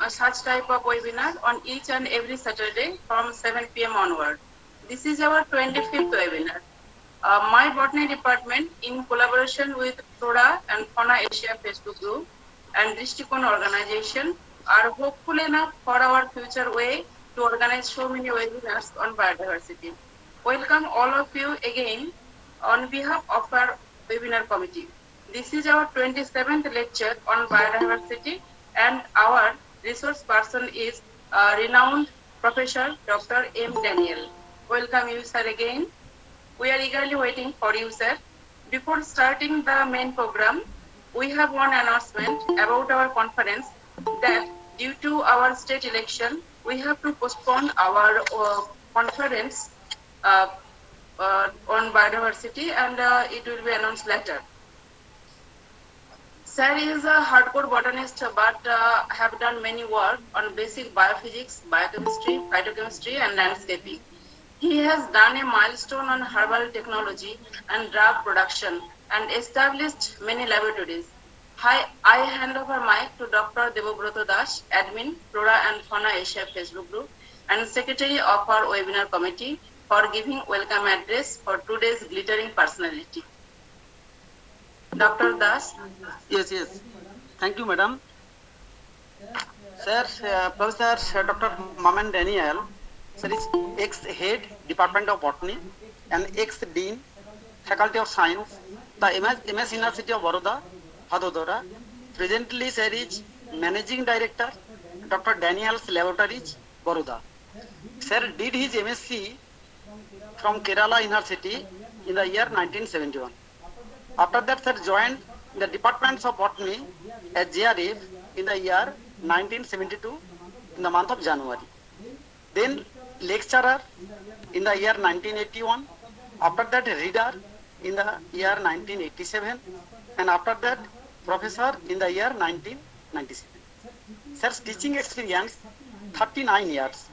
such type of webinar on each and every Saturday from 7 p.m. onward. This is our 25th webinar. My botany department, in collaboration with Flora and Fauna Asia Facebook group and Drishtikon organization, are hopeful enough for our future way to organize so many webinars on biodiversity. Welcome all of you again on behalf of our webinar committee. This is our 27th lecture on biodiversity, and our resource person is renowned Professor Dr. M. Daniel. Welcome you, sir, again. We are eagerly waiting for you, sir. Before starting the main program, we have one announcement about our conference that due to our state election, we have to postpone our conference on biodiversity, and it will be announced later. Sir is a hardcore botanist, but have done many work on basic biophysics, biochemistry, phytochemistry, and landscaping. He has done a milestone on herbal technology and drug production and established many laboratories. I hand over mic to Dr. Debobroto Das, admin, Flora and Fauna Asia Facebook group, and secretary of our webinar committee for giving welcome address for today's glittering personality. Dr. Das. Yes. Thank you, madam. Sir, Professor Dr. Maman Daniel, sir is ex-head Department of Botany and ex-dean Faculty of Science, the MS University of Baroda, Vadodara. Presently, sir is Managing Director, Dr. Daniel's Laboratories, Baroda. Sir did his MSc from Kerala University in the year 1971. After that, sir joined the Departments of Botany at JRF in the year 1972 in the month of January. Then lecturer in the year 1981. After that, reader in the year 1987. And after that, professor in the year 1997. Sir's teaching experience 39 years.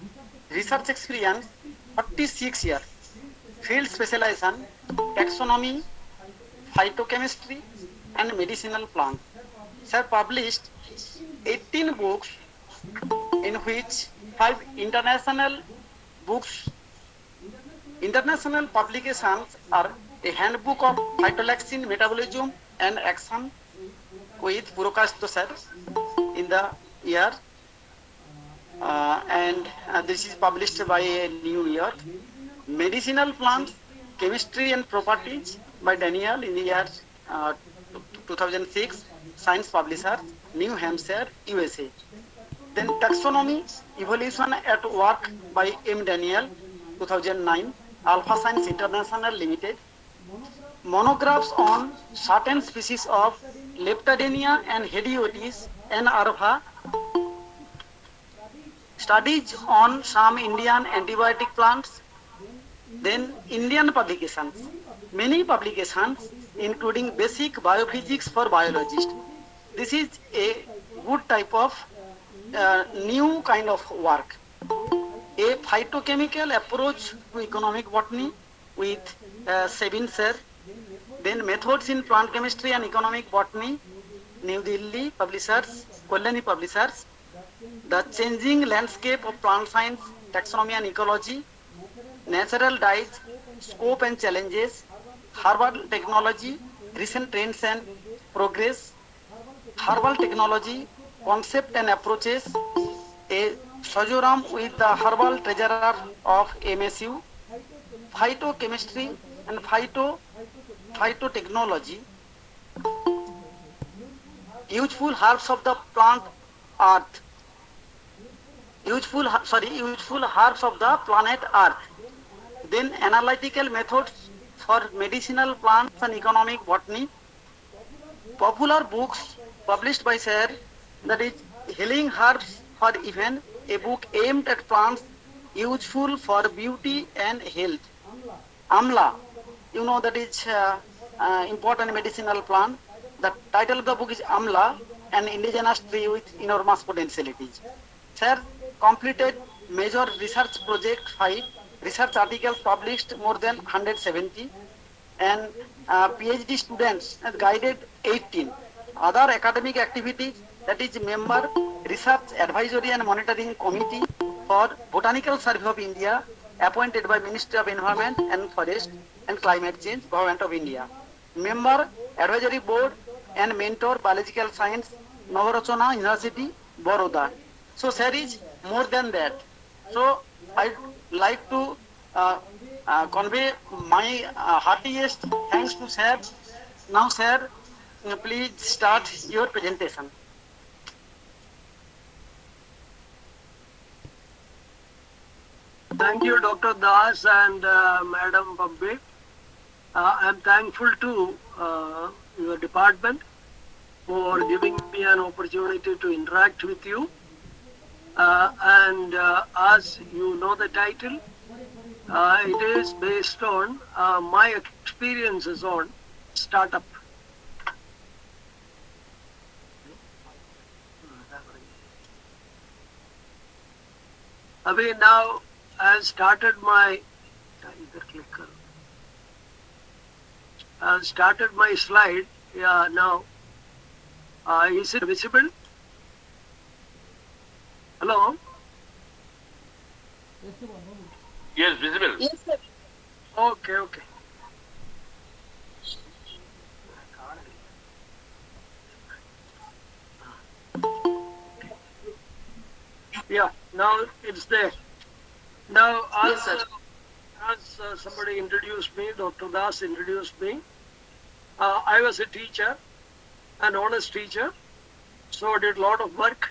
Research experience 46 years. Field specialization taxonomy, phytochemistry and medicinal plants. Sir published 18 books, in which 5 international books. International publications are a handbook of phytolexin metabolism and action with Purokasto sir in the year and this is published by New York. Medicinal plants, chemistry and properties by Daniel in the year 2006, Science Publisher, New Hampshire, USA. Then taxonomy, evolution at work by M. Daniel, 2009, Alpha Science International Limited. Monographs on certain species of Leptadenia and Hediotis and Arva. Studies on some Indian antibiotic plants. Then Indian publications. Many publications including basic biophysics for biologists. This is a good type of new kind of work. A phytochemical approach to economic botany with Sebin sir. Then methods in plant chemistry and economic botany, New Delhi publishers, Kalyani publishers. The changing landscape of plant science, taxonomy and ecology, natural dyes, scope and challenges, herbal technology, recent trends and progress, herbal technology, concept and approaches, a sojourn with the herbal treasurer of MSU, phytochemistry and phytotechnology, useful herbs of the plant earth, useful herbs of the planet earth. Then analytical methods for medicinal plants and economic botany. Popular books published by sir, that is Healing Herbs for Even, a book aimed at plants useful for beauty and health. Amla, you know that is important medicinal plant. The title of the book is Amla, an indigenous tree with enormous potentialities. Sir completed major research project 5, research articles published more than 170, and PhD students guided 18. Other academic activities, that is member Research Advisory and Monitoring Committee for Botanical Survey of India, appointed by Ministry of Environment and Forest and Climate Change, Government of India. Member, Advisory Board and Mentor, Biological Science, Nagarjuna University, Baroda. So, sir is more than that. So, I like to convey my heartiest thanks to sir. Now, sir, please start your presentation. Thank you, Dr. Das and Madam Bombay. I am thankful to your department for giving me an opportunity to interact with you. As you know the title, it is based on my experiences on startup. Abhi, now I started my slide. Yeah, now is it visible? Hello? Yes, visible. Yes, sir. Okay, okay. Yeah, now it's there. Now, Yes, sir. as somebody introduced me, Dr. Das introduced me, I was a teacher, an honest teacher, so I did a lot of work,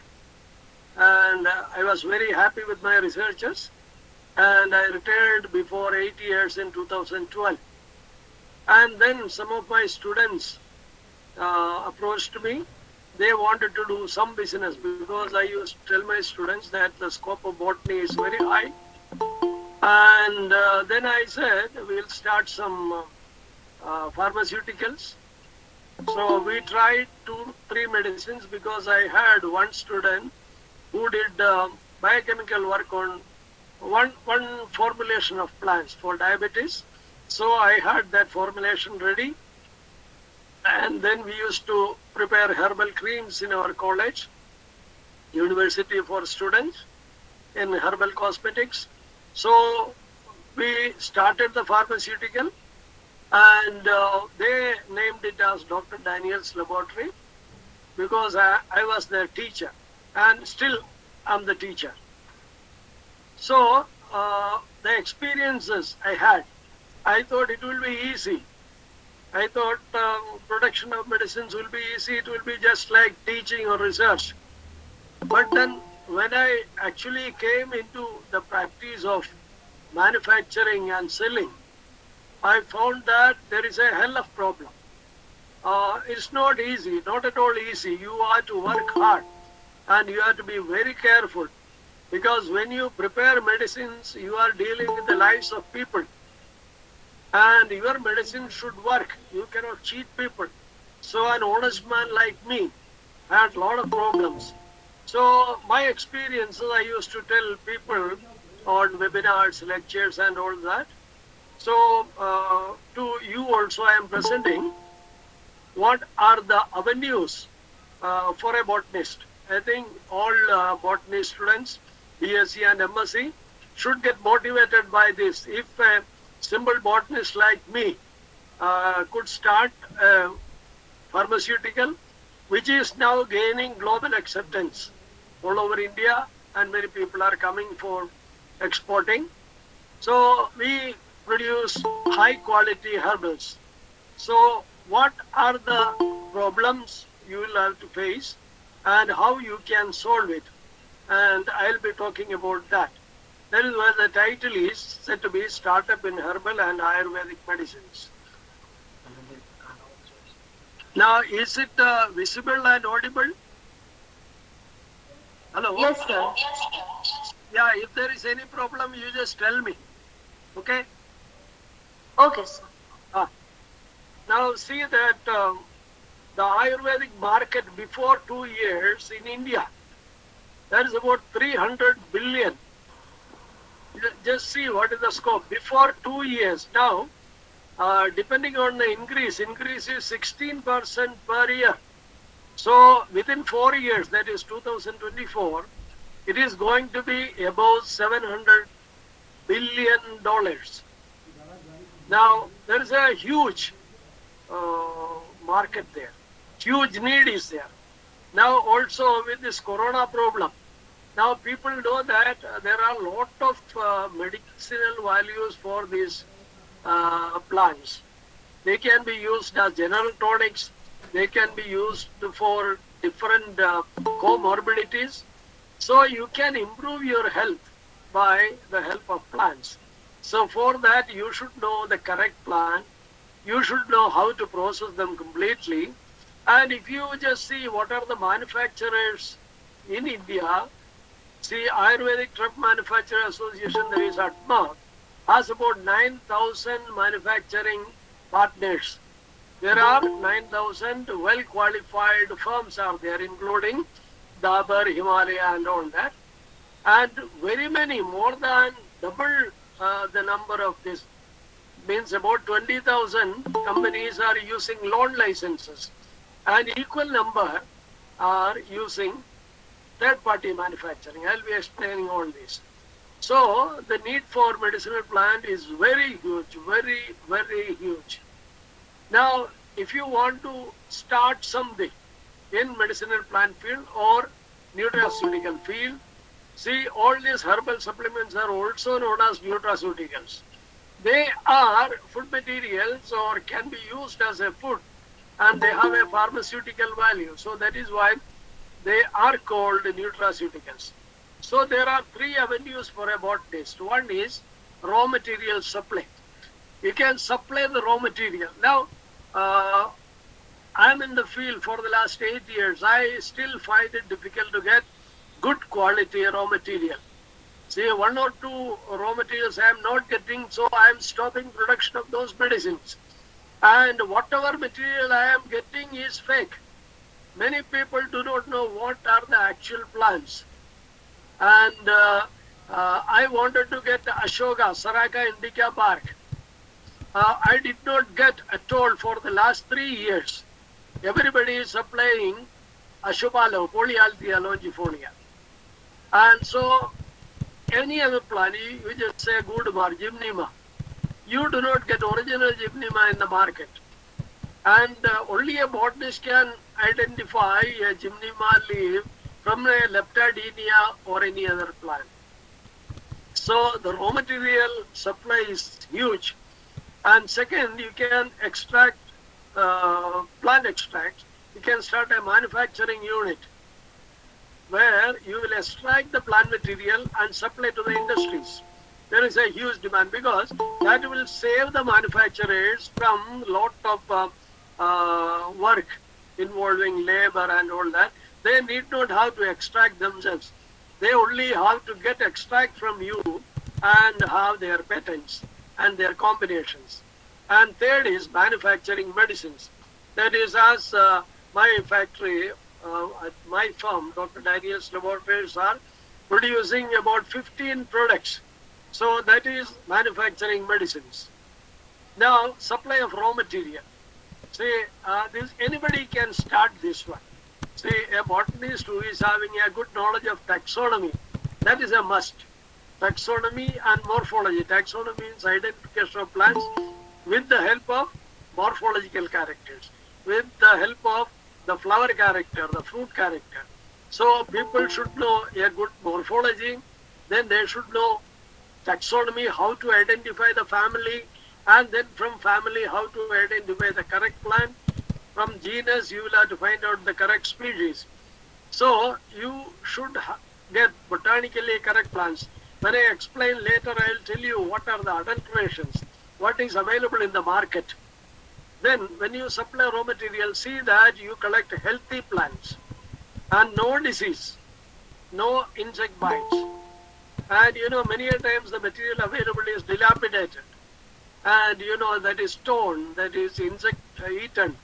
and I was very happy with my researches, and I retired before 8 years in 2012. And then some of my students approached me. They wanted to do some business because I used to tell my students that the scope of botany is very high. And then I said, we'll start some pharmaceuticals. So we tried 2-3 medicines because I had one student who did biochemical work on one formulation of plants for diabetes. So I had that formulation ready. And then we used to prepare herbal creams in our college, university for students in herbal cosmetics. So we started the pharmaceutical, and they named it as Dr. Daniel's Laboratory because I was their teacher, and still I'm the teacher. So the experiences I had, I thought it will be easy. I thought production of medicines will be easy. It will be just like teaching or research. But then when I actually came into the practice of manufacturing and selling, I found that there is a hell of problem. It's not easy, not at all easy. You have to work hard and you have to be very careful, because when you prepare medicines, you are dealing with the lives of people. And your medicine should work. You cannot cheat people. So an honest man like me had a lot of problems. So my experiences, I used to tell people on webinars, lectures and all that. So to you also I am presenting what are the avenues for a botanist. I think all botany students, BSc and MSc, should get motivated by this. If a simple botanist like me could start a pharmaceutical, which is now gaining global acceptance all over India, and many people are coming for exporting. So we produce high quality herbals. So what are the problems you will have to face and how you can solve it? And I'll be talking about that. That is why the title is said to be Startup in Herbal and Ayurvedic Medicines. Now, is it visible and audible? Hello? Yes, sir. Yeah, if there is any problem, you just tell me. Okay? Okay, sir. Now, see that the Ayurvedic market before 2 years in India, that is about 300 billion. Just see what is the scope. Before 2 years, now, depending on the increase is 16% per year. So within 4 years, that is 2024, it is going to be above $700 billion. Now, there is a huge market there. Huge need is there. Now also with this corona problem, now people know that there are a lot of medicinal values for these plants. They can be used as general tonics. They can be used for different comorbidities. So you can improve your health by the help of plants. So for that, you should know the correct plant. You should know how to process them completely. And if you just see what are the manufacturers in India, see Ayurvedic Drug Manufacturer Association, there is ATMA, has about 9,000 manufacturing partners. There are 9,000 well-qualified firms are there, including Dabur, Himalaya and all that. And very many, more than double the number of this, means about 20,000 companies are using loan licenses. And equal number are using third-party manufacturing. I'll be explaining all this. So the need for medicinal plant is very huge, very, very huge. Now, if you want to start something in medicinal plant field or nutraceutical field, see, all these herbal supplements are also known as nutraceuticals. They are food materials or can be used as a food, and they have a pharmaceutical value. So that is why they are called nutraceuticals. So there are three avenues for a botanist. One is raw material supply. You can supply the raw material. Now, I'm in the field for the last 8 years. I still find it difficult to get good quality raw material. See, one or two raw materials I am not getting, so I am stopping production of those medicines. And whatever material I am getting is fake. Many people do not know what are the actual plants. And I wanted to get Ashoka, Saraka indica bark. I did not get at all for the last 3 years. Everybody is supplying Ashopalo, Polyalthea longifolia. And so any other plant, you just say Gudmar, Gymnema. You do not get original Gymnema in the market. And only a botanist can identify a Gymnema leaf from a Leptadenia or any other plant. So the raw material supply is huge. And second, you can extract plant extracts. You can start a manufacturing unit where you will extract the plant material and supply to the industries. There is a huge demand because that will save the manufacturers from lot of work involving labor and all that. They need not have to extract themselves. They only have to get extract from you and have their patents and their combinations. And third is manufacturing medicines. That is, as my factory, at my firm, Dr. Daniel's Laboratories, are producing about 15 products. So that is manufacturing medicines. Now, supply of raw material. See, anybody can start this one. See, a botanist who is having a good knowledge of taxonomy, that is a must. Taxonomy and morphology. Taxonomy means identification of plants with the help of morphological characters, with the help of the flower character, the fruit character. So people should know a good morphology, then they should know taxonomy, how to identify the family, and then from family how to identify the correct plant. From genus you will have to find out the correct species. So you should get botanically correct plants. When I explain later, I will tell you what are the adulterations, what is available in the market. Then when you supply raw material, see that you collect healthy plants and no disease, no insect bites. And many a times the material available is dilapidated. And that is torn, that is insect eaten.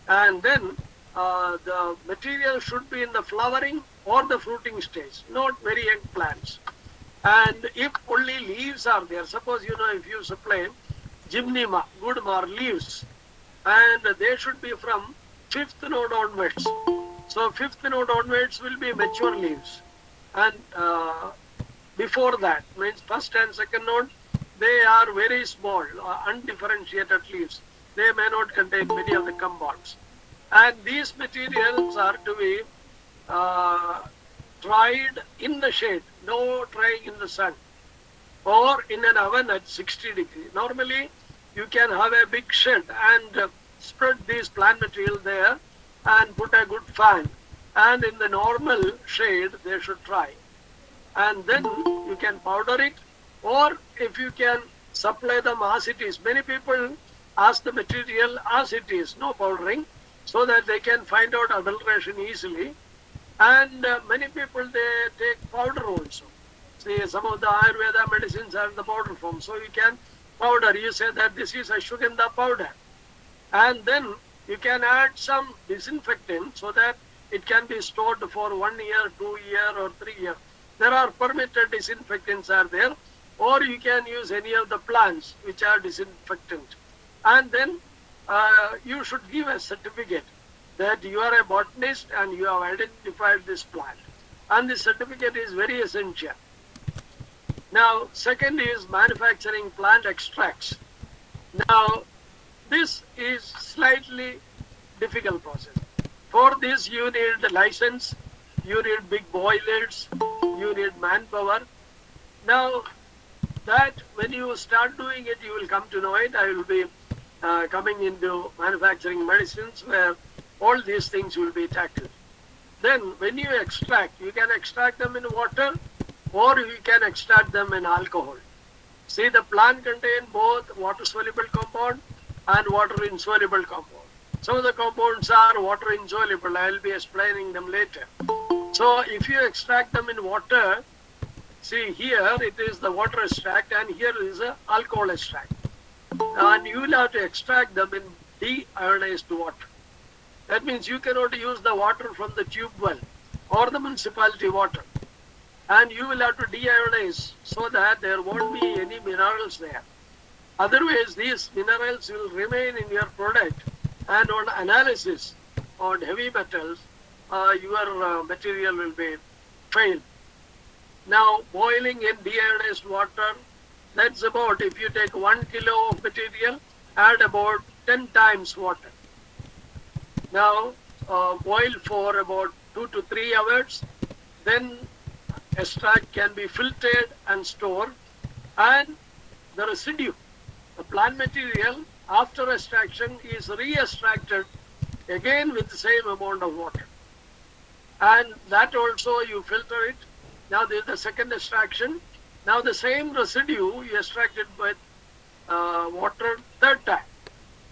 And then the material should be in the flowering or the fruiting stage, not very young plants. And if only leaves are there, suppose if you supply Gymnema, Gudmar leaves, and they should be from 5th node onwards. So fifth node onwards will be mature leaves. And before that, means first and second node, they are very small, undifferentiated leaves. They may not contain many of the compounds. And these materials are to be dried in the shade, no drying in the sun, or in an oven at 60 degrees. Normally, you can have a big shed and spread these plant material there and put a good fan. And in the normal shade, they should dry. And then you can powder it, or if you can supply them as it is. Many people ask the material as it is, no powdering, so that they can find out adulteration easily. And many people, they take powder also. See, some of the Ayurveda medicines are in the powder form. So you can powder, you say that this is ashwagandha powder. And then you can add some disinfectant so that it can be stored for 1 year, 2 years, or 3 years. There are permitted disinfectants are there, or you can use any of the plants which are disinfectant. And then you should give a certificate that you are a botanist and you have identified this plant. And this certificate is very essential. Now, second is manufacturing plant extracts. Now, this is slightly difficult process. For this, you need the license, you need big boilers, you need manpower. Now, that when you start doing it, you will come to know it. I will be coming into manufacturing medicines where all these things will be tackled. Then, when you extract, you can extract them in water, or you can extract them in alcohol. See, the plant contains both water-soluble compound and water-insoluble compound. Some of the compounds are water-insoluble. I will be explaining them later. So, if you extract them in water, see here it is the water extract and here is the alcohol extract. And you will have to extract them in deionized water. That means you cannot use the water from the tube well or the municipality water. And you will have to deionize so that there won't be any minerals there. Otherwise, these minerals will remain in your product, and on analysis on heavy metals, your material will be failed. Now, boiling in deionized water, that's about, if you take 1 kilo of material, add about 10 times water. Now, boil for about 2 to 3 hours, then extract can be filtered and stored, and the residue, the plant material after extraction is re-extracted again with the same amount of water. And that also you filter it. Now this is the second extraction. Now the same residue you extracted with water third time.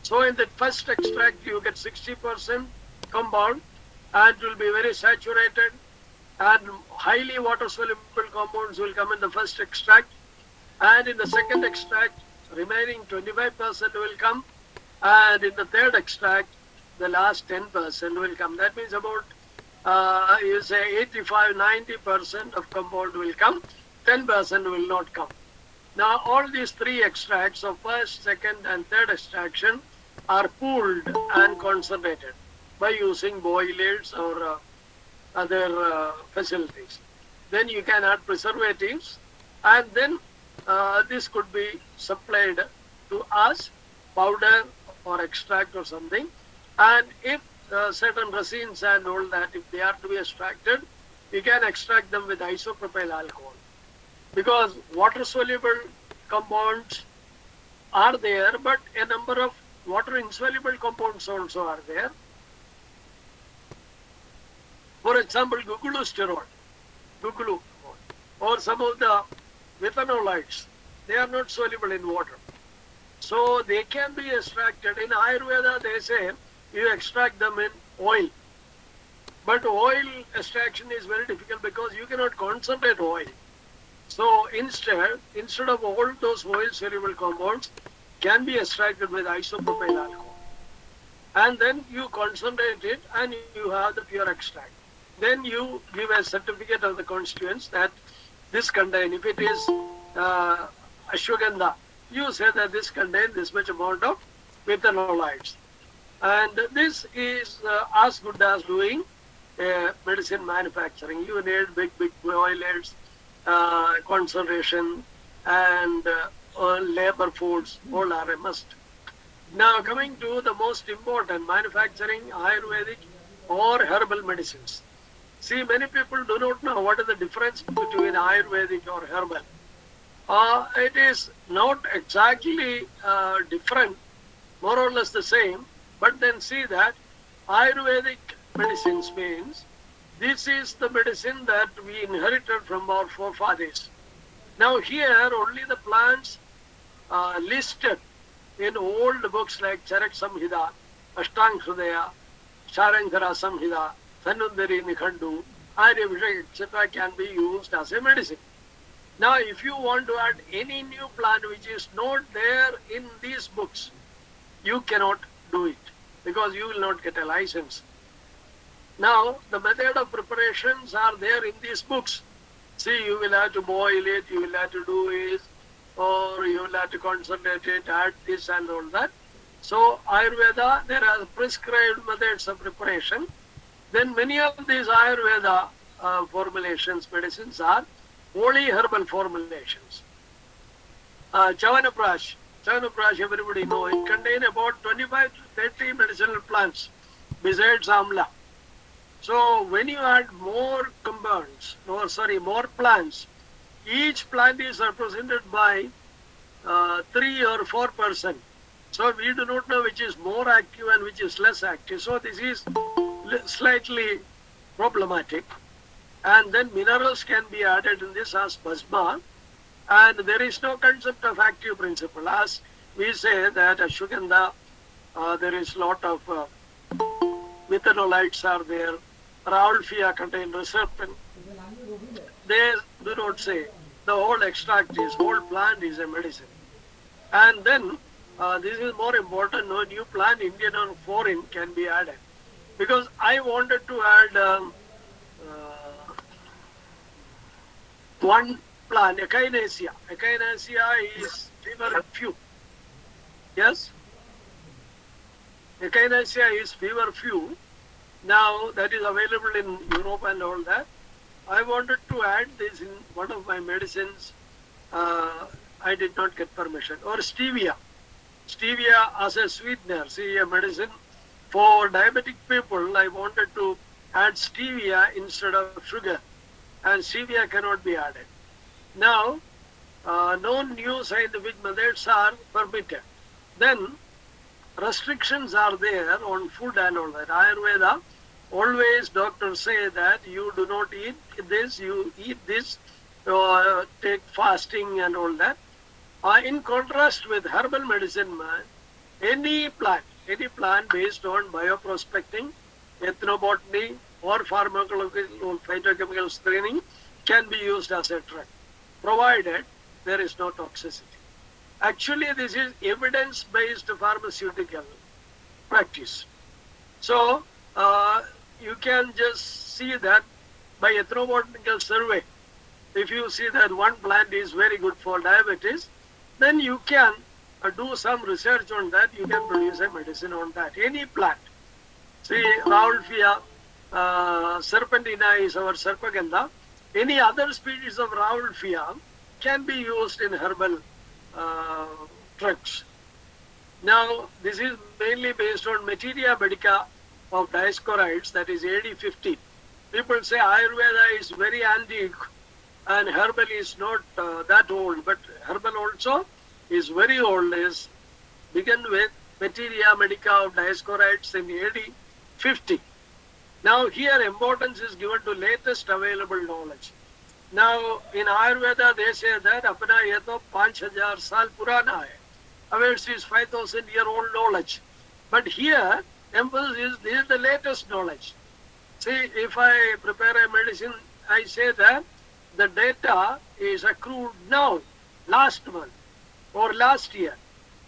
So in the first extract you get 60% compound and it will be very saturated, and highly water soluble compounds will come in the first extract, and in the second extract remaining 25% will come, and in the third extract the last 10% will come. That means about you say 85-90% of compound will come, 10% will not come. Now all these three extracts of first, second and third extraction are pooled and concentrated by using boilers or other facilities. Then you can add preservatives, and then this could be supplied to us, powder or extract or something. And if certain resins and all that, if they are to be extracted, you can extract them with isopropyl alcohol. Because water-soluble compounds are there, but a number of water-insoluble compounds also are there. For example, gugulusterol, or some of the methanolites, they are not soluble in water. So they can be extracted. In Ayurveda, they say you extract them in oil. But oil extraction is very difficult because you cannot concentrate oil. So instead of all those oil-soluble compounds, can be extracted with isopropyl alcohol. And then you concentrate it and you have the pure extract. Then you give a certificate of the constituents that this contains, if it is ashwagandha, you say that this contains this much amount of methanolites. And this is as good as doing medicine manufacturing. You need big boilers, concentration, and labor force. All are a must. Now coming to the most important, manufacturing Ayurvedic or herbal medicines. See, many people do not know what is the difference between Ayurvedic or herbal. It is not exactly different, more or less the same, but then see that Ayurvedic medicines means this is the medicine that we inherited from our forefathers. Now here only the plants listed in old books like Charak Samhita, Ashtang Hridaya, Sharankhara Samhita, Dhanvantari Nikhandu, Aryavishak, etc. can be used as a medicine. Now if you want to add any new plant which is not there in these books, you cannot do it because you will not get a license. Now the method of preparations are there in these books. See, you will have to boil it, you will have to do it, or you will have to concentrate it, add this and all that. So Ayurveda, there are prescribed methods of preparation. Then many of these Ayurveda formulations, medicines are only herbal formulations. Chawanaprash, everybody know, it contains about 25 to 30 medicinal plants besides amla. So when you add more compounds, more plants, each plant is represented by 3 or 4%. So we do not know which is more active and which is less active. So this is slightly problematic. And then minerals can be added in this as bhasma. And there is no concept of active principle. As we say that ashwagandha, there is lot of methanolites are there. Rauwolfia contain reserpine. They do not say the whole extract is, whole plant is a medicine. And then this is more important, no new plant, Indian or foreign, can be added. Because I wanted to add one plant, Echinacea. Echinacea is fever few. Yes? Echinacea is fever few. Now that is available in Europe and all that. I wanted to add this in one of my medicines. I did not get permission. Or stevia. Stevia as a sweetener. See, a medicine for diabetic people. I wanted to add stevia instead of sugar. And stevia cannot be added. Now, no new scientific methods are permitted. Then, restrictions are there on food and all that. Ayurveda, always doctors say that you do not eat this, you eat this, take fasting and all that. In contrast with herbal medicine, any plant based on bioprospecting, ethnobotany or pharmacological or phytochemical screening can be used as a drug, provided there is no toxicity. Actually, this is evidence-based pharmaceutical practice. So, you can just see that by ethnobotanical survey. If you see that one plant is very good for diabetes, then you can do some research on that. You can produce a medicine on that. Any plant. See, Rauwolfia serpentina is our Sarpagandha. Any other species of Rauwolfia can be used in herbal drugs. Now, this is mainly based on Materia medica of Dioscorides, that is AD 50. People say Ayurveda is very antique and herbal is not that old, but herbal also is very old. Is begun with Materia medica of Dioscorides in AD 50. Now here importance is given to latest available knowledge. Now in Ayurveda they say that apna ye to 5000 saal purana hai. Ours is 5000-year-old knowledge. But here emphasis is this is the latest knowledge. See, if I prepare a medicine, I say that the data is accrued now, last month or last year.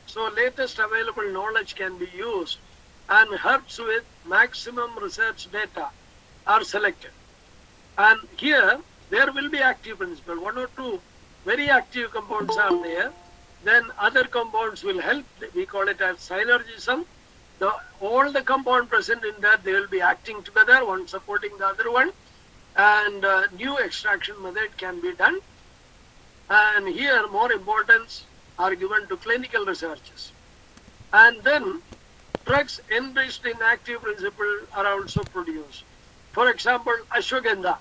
So latest available knowledge can be used, and herbs with maximum research data are selected. And here there will be active principle. 1 or 2 very active compounds are there. Then other compounds will help. We call it as synergism. all the compound present in that, they will be acting together, one supporting the other one, and new extraction method can be done. And here more importance are given to clinical researches. And then drugs enriched in active principle are also produced. For example, ashwagandha.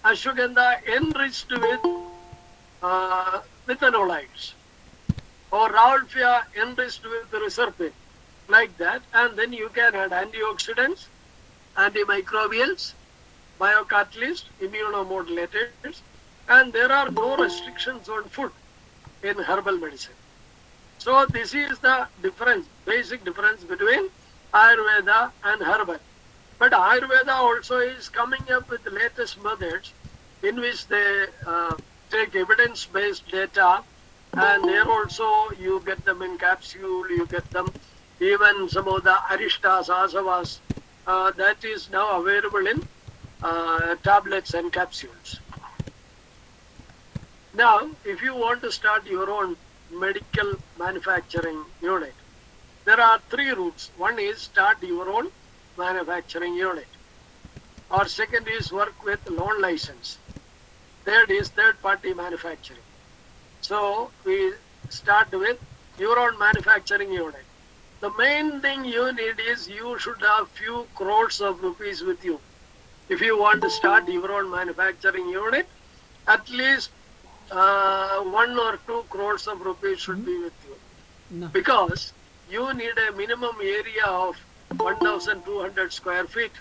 Ashwagandha enriched with methanolides, or Rauwolfia enriched with reserpine, like that. And then you can add antioxidants, antimicrobials, biocatalysts, immunomodulators, and there are no restrictions on food in herbal medicine. So this is the difference, basic difference between Ayurveda and herbal. But Ayurveda also is coming up with the latest methods in which they take evidence-based data, and there also you get them in capsule, you get them even some of the aristas, asavas, that is now available in tablets and capsules. Now, if you want to start your own medical manufacturing unit, there are three routes. One is start your own manufacturing unit, or second is work with loan license. Third is third-party manufacturing. So we start with your own manufacturing unit. The main thing you need is you should have few crores of rupees with you. If you want to start your own manufacturing unit, at least 1 or 2 crores of rupees should be with you. No. Because you need a minimum area of 1,200 square feet.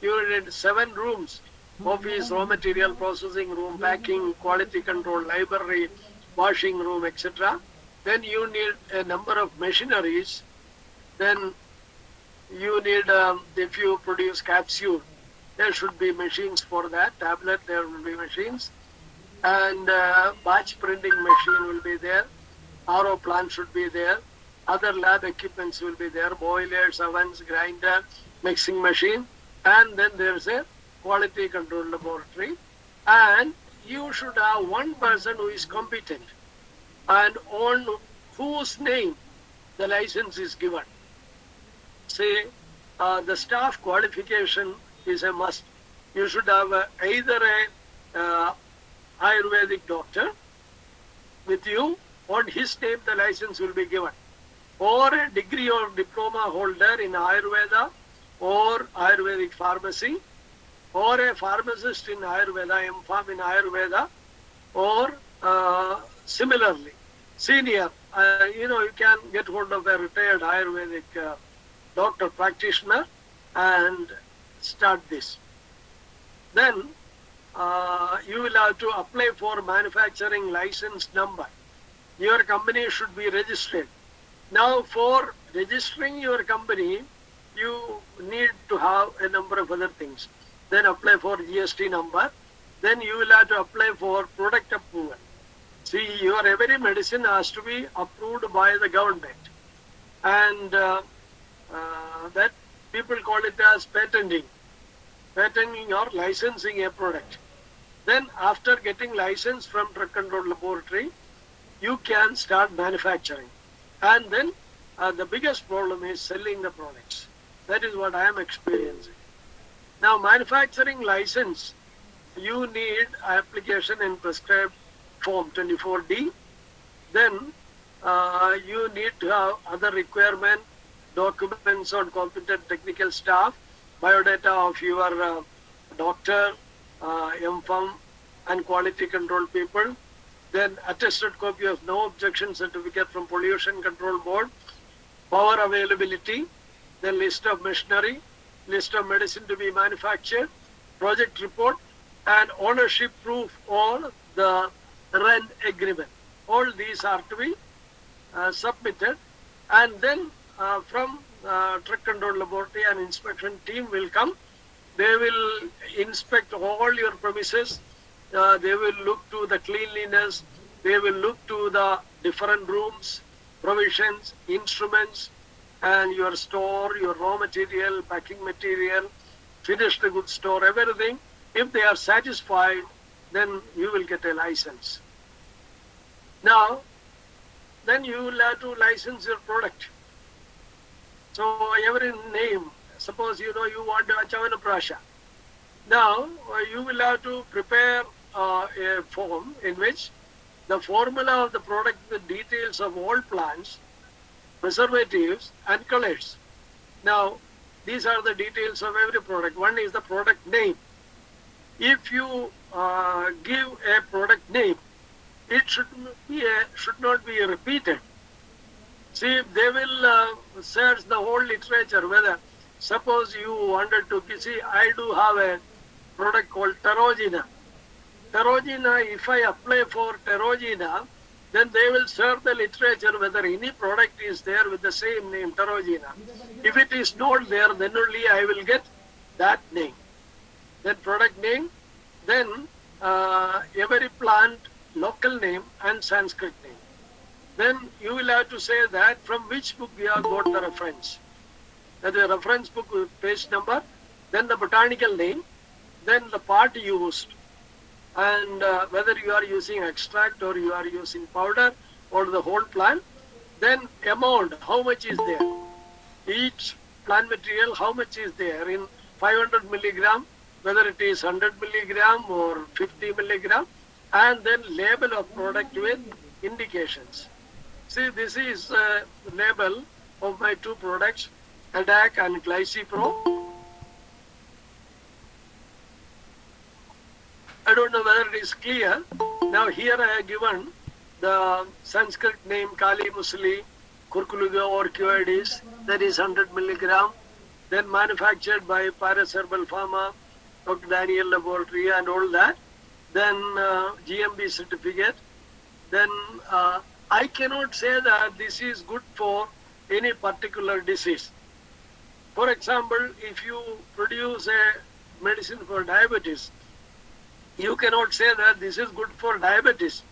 You need 7 rooms: office, raw material processing room, packing, quality control, library, washing room, etc. Then you need a number of machineries. Then you need, if you produce capsule, there should be machines for that. Tablet, there will be machines. And batch printing machine will be there. RO plant should be there. Other lab equipments will be there. Boilers, ovens, grinder, mixing machine. And then there's a quality control laboratory. And you should have one person who is competent and on whose name the license is given. Say, the staff qualification is a must. You should have either a Ayurvedic doctor with you, on his name the license will be given, or a degree or diploma holder in Ayurveda or Ayurvedic pharmacy, or a pharmacist in Ayurveda, M.Pharm in Ayurveda, or similarly, senior, you can get hold of a retired Ayurvedic doctor practitioner and start this. Then you will have to apply for manufacturing license number. Your company should be registered. Now, for registering your company, you need to have a number of other things. Then apply for GST number. Then you will have to apply for product approval. See, your every medicine has to be approved by the government. And that people call it as patenting. Patenting or licensing a product. Then after getting license from drug control laboratory, you can start manufacturing. And then the biggest problem is selling the products. That is what I am experiencing. Now, manufacturing license, you need application in prescribed form 24D. Then you need to have other requirement, documents on competent technical staff, biodata of your doctor, M.Pharm and quality control people, then attested copy of no objection certificate from Pollution Control Board, power availability, then list of machinery, list of medicine to be manufactured, project report, and ownership proof or the rent agreement. All these are to be submitted, and then from drug control laboratory and inspection team will come. They will inspect all your premises. They will look to the cleanliness. They will look to the different rooms, provisions, instruments, and your store, your raw material, packing material, finished goods store, everything. If they are satisfied, then you will get a license. Now, then you will have to license your product. So every name, suppose you want Chavanaprasha. Now you will have to prepare a form in which the formula of the product, the details of all plants, preservatives and colors. Now these are the details of every product. One is the product name. If you give a product name, it should not be repeated. See, they will search the whole literature whether, suppose you wanted to see, I do have a product called Terogena. Terogena, if I apply for Terogena, then they will search the literature whether any product is there with the same name, Terogena. If it is not there, then only I will get that name. Then product name, then every plant local name and Sanskrit name. Then you will have to say that from which book we have got the reference. That the reference book page number, then the botanical name, then the part used, and whether you are using extract or you are using powder or the whole plant, then amount, how much is there. Each plant material, how much is there in 500 milligram, whether it is 100 milligram or 50 milligram, and then label of product with indications. See, this is the label of my two products, ADAC and GlyciPro. I don't know whether it is clear. Now here I have given the Sanskrit name Kali Musli, Curculago orchioides, that is 100 milligram, then manufactured by Paris Herbal Pharma, Dr. Daniel Laboratory and all that. Then GMB certificate. Then I cannot say that this is good for any particular disease. For example, if you produce a medicine for diabetes, you cannot say that this is good for diabetes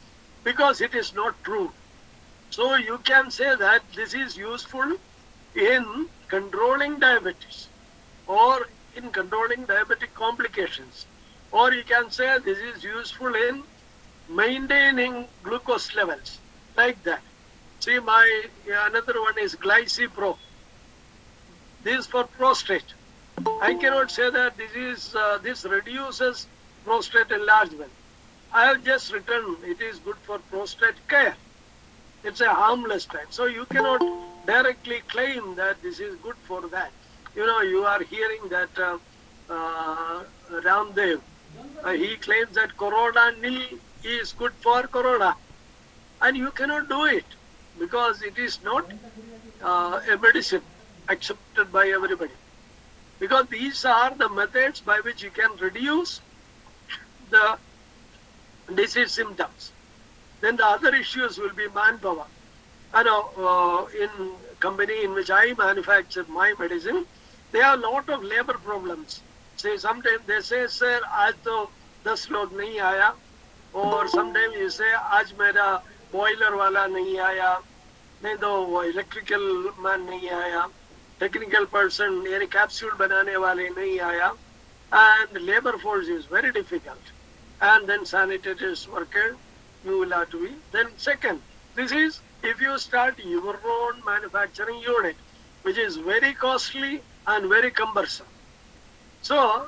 because it is not true. So you can say that this is useful in controlling diabetes or in controlling diabetic complications. Or you can say this is useful in maintaining glucose levels, like that. See, another one is GlyciPro. This is for prostate. I cannot say that this reduces prostate enlargement. I have just written it is good for prostate care. It's a harmless type. So you cannot directly claim that this is good for that. You are hearing that Ramdev, he claims that Corona nil is good for Corona. And you cannot do it because it is not a medicine accepted by everybody. Because these are the methods by which you can reduce the disease symptoms. Then the other issues will be manpower. In company in which I manufacture my medicine, there are a lot of labor problems. Say sometimes they say, sir, आज तो 10 लोग नहीं आया, or sometimes you say, आज मेरा boiler वाला नहीं आया, नहीं तो electrical man नहीं आया, technical person यानी capsule बनाने वाले नहीं आया, and labor force is very difficult. And then sanitators worker, you will have to be. Then second, this is if you start your own manufacturing unit, which is very costly and very cumbersome. So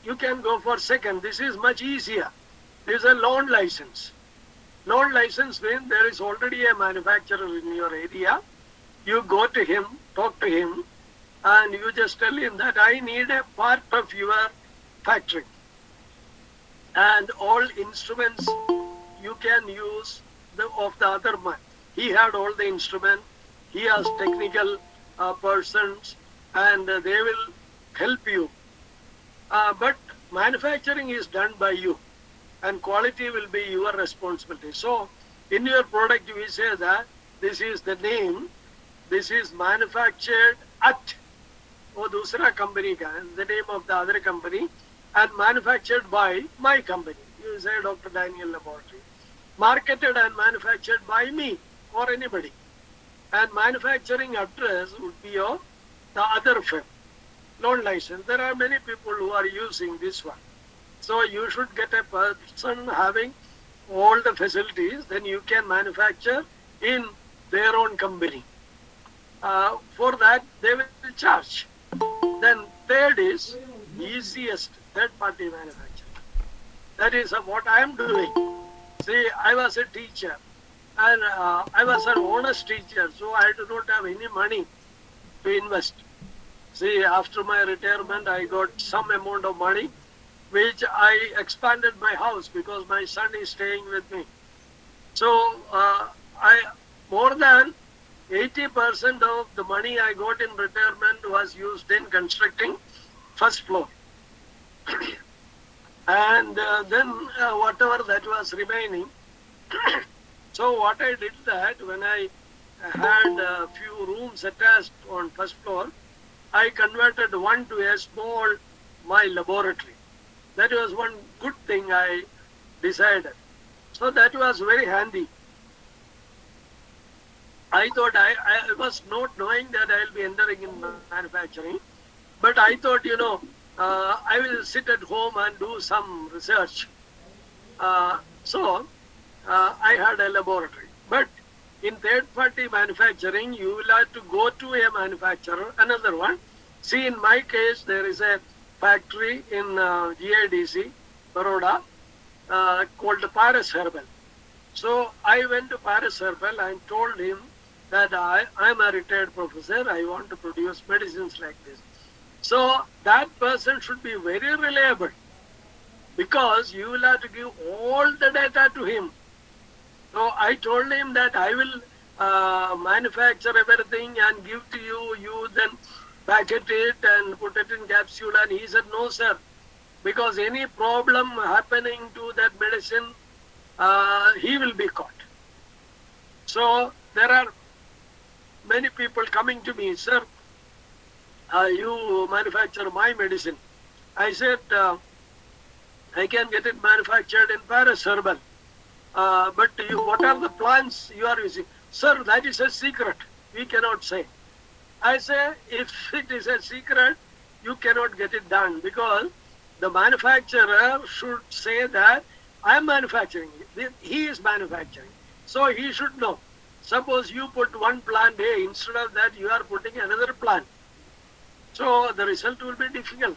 you can go for second. This is much easier. This is a loan license. Loan license means there is already a manufacturer in your area. You go to him, talk to him, and you just tell him that I need a part of your factory. And all instruments you can use of the other man. He had all the instruments. He has technical persons, and they will help you. But manufacturing is done by you, and quality will be your responsibility. So, in your product, we say that this is the name. This is manufactured at वो दूसरा company का, the name of the other company, and manufactured by my company. You say Dr. Daniel Laboratory. Marketed and manufactured by me or anybody. And manufacturing address would be of the other firm. Loan license. There are many people who are using this one. So you should get a person having all the facilities, then you can manufacture in their own company. For that they will charge. Then third is easiest third-party manufacturing. That is what I am doing. See, I was a teacher and I was an honest teacher, so I do not have any money to invest. See, after my retirement, I got some amount of money, which I expanded my house because my son is staying with me. So I more than 80% of the money I got in retirement was used in constructing first floor. And then whatever that was remaining. So what I did that when I had a few rooms attached on first floor, I converted one to a small my laboratory. That was one good thing I decided. So that was very handy. I thought I was not knowing that I will be entering in manufacturing, but I thought, I will sit at home and do some research. So I had a laboratory. But in third-party manufacturing, you will have to go to a manufacturer, another one. See, in my case, there is a factory in GIDC, Baroda, called Paris Herbal. So I went to Paris Herbal and told him that I am a retired professor, I want to produce medicines like this. So that person should be very reliable because you will have to give all the data to him. So I told him that I will manufacture everything and give to you, you then packet it and put it in capsule, and he said, no sir, because any problem happening to that medicine, he will be caught. So there are many people coming to me, sir, you manufacture my medicine. I said, I can get it manufactured in Paris Herbal. But what are the plants you are using? Sir, that is a secret. We cannot say. I say, if it is a secret, you cannot get it done because the manufacturer should say that I am manufacturing it. He is manufacturing. So he should know. Suppose you put one plant A, instead of that you are putting another plant. So the result will be difficult.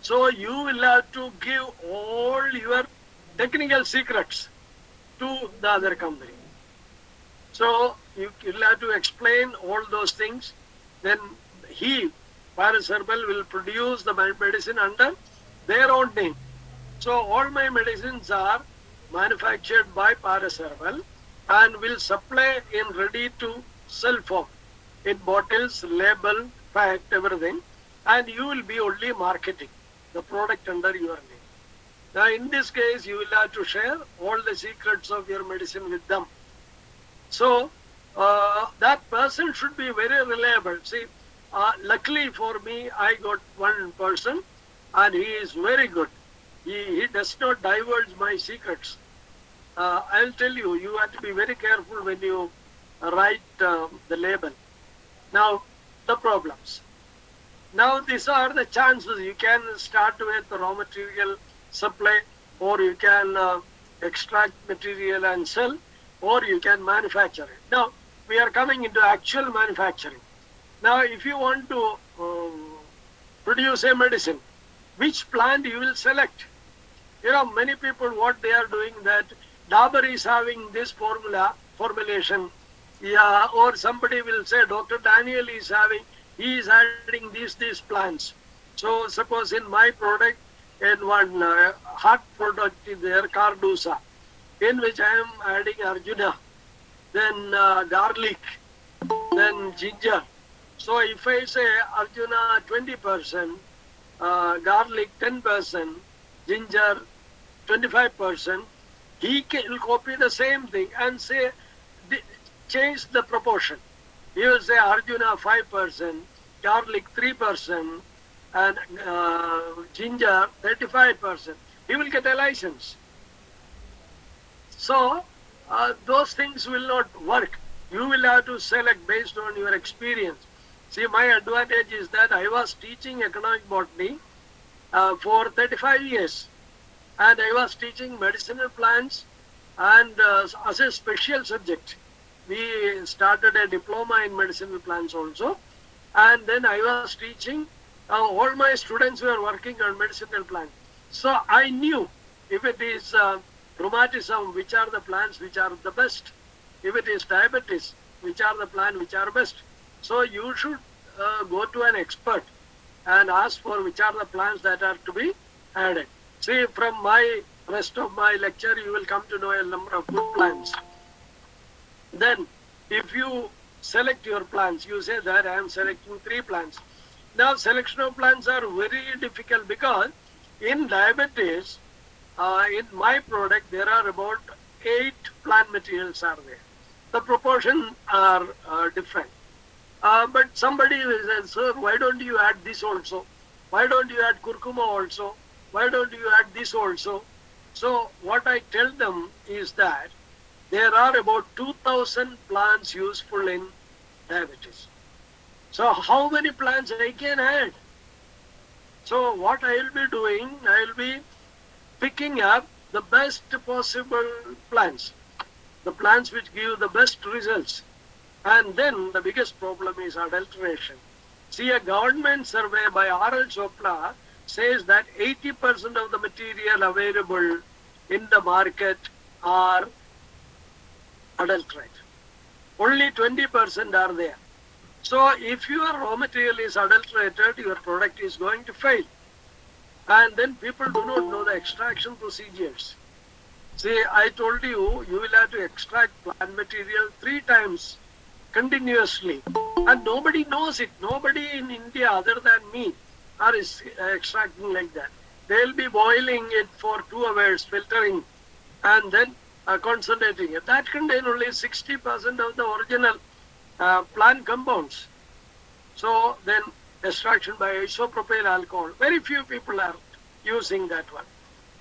So you will have to give all your technical secrets to the other company. So you will have to explain all those things. Then Paris Herbal, will produce the medicine under their own name. So all my medicines are manufactured by Paris Herbal and will supply in ready to sell form, in bottles, label, packed, everything. And you will be only marketing the product under your name. Now in this case, you will have to share all the secrets of your medicine with them. So that person should be very reliable. See, luckily for me, I got one person and he is very good. He does not divulge my secrets. I'll tell you, you have to be very careful when you write the label. Now, the problems. Now, these are the chances. You can start with raw material supply, or you can extract material and sell, or you can manufacture it. Now, we are coming into actual manufacturing. Now, if you want to produce a medicine, which plant you will select? Many people, what they are doing, that Dabur is having this formulation, or somebody will say Dr. Daniel is having, he is adding these plants. So suppose in my product, in one heart product is there, Cardusa, in which I am adding Arjuna, then garlic, then ginger. So if I say Arjuna 20%, garlic 10%, ginger 25%, he will copy the same thing and say, change the proportion. He will say Arjuna 5%, garlic 3%, and ginger 35%. He will get a license. So those things will not work. You will have to select based on your experience. See, my advantage is that I was teaching economic botany for 35 years. And I was teaching medicinal plants and as a special subject. we started a diploma in medicinal plants also. And then I was teaching, all my students were working on medicinal plants. So I knew if it is rheumatism, which are the plants which are the best. If it is diabetes, which are the plants which are best. So you should go to an expert and ask for which are the plants that are to be added. See, from my rest of my lecture, you will come to know a number of good plants. Then, if you select your plants, you say that I am selecting 3 plants. Now, selection of plants are very difficult because in diabetes, in my product, there are about 8 plant materials are there. The proportions are different. But somebody says, sir, why don't you add this also? Why don't you add curcuma also? Why don't you add this also? So what I tell them is that there are about 2,000 plants useful in diabetes. So how many plants I can add? So what I will be doing, I will be picking up the best possible plants, the plants which give the best results. And then the biggest problem is adulteration. See, a government survey by R.L. Chopra says that 80% of the material available in the market are adulterated. Only 20% are there. So if your raw material is adulterated, your product is going to fail. And then people do not know the extraction procedures. See, I told you, you will have to extract plant material 3 times continuously. And nobody knows it. Nobody in India other than me are extracting like that. They'll be boiling it for 2 hours, filtering, and then concentrating it. That contains only 60% of the original plant compounds. So then extraction by isopropyl alcohol. Very few people are using that one.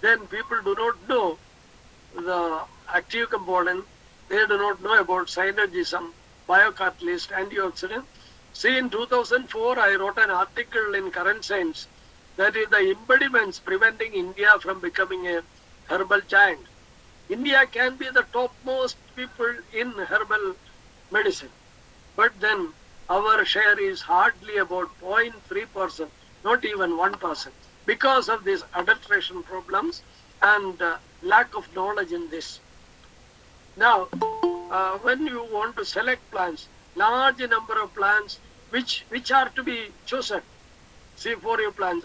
Then people do not know the active component. They do not know about synergism, biocatalyst, antioxidant. See, in 2004, I wrote an article in Current Science that is the impediments preventing India from becoming a herbal giant. India can be the topmost people in herbal medicine, but then our share is hardly about 0.3%, not even 1%, because of these adulteration problems and lack of knowledge in this. Now, when you want to select plants, large number of plants which are to be chosen. See, for your plants,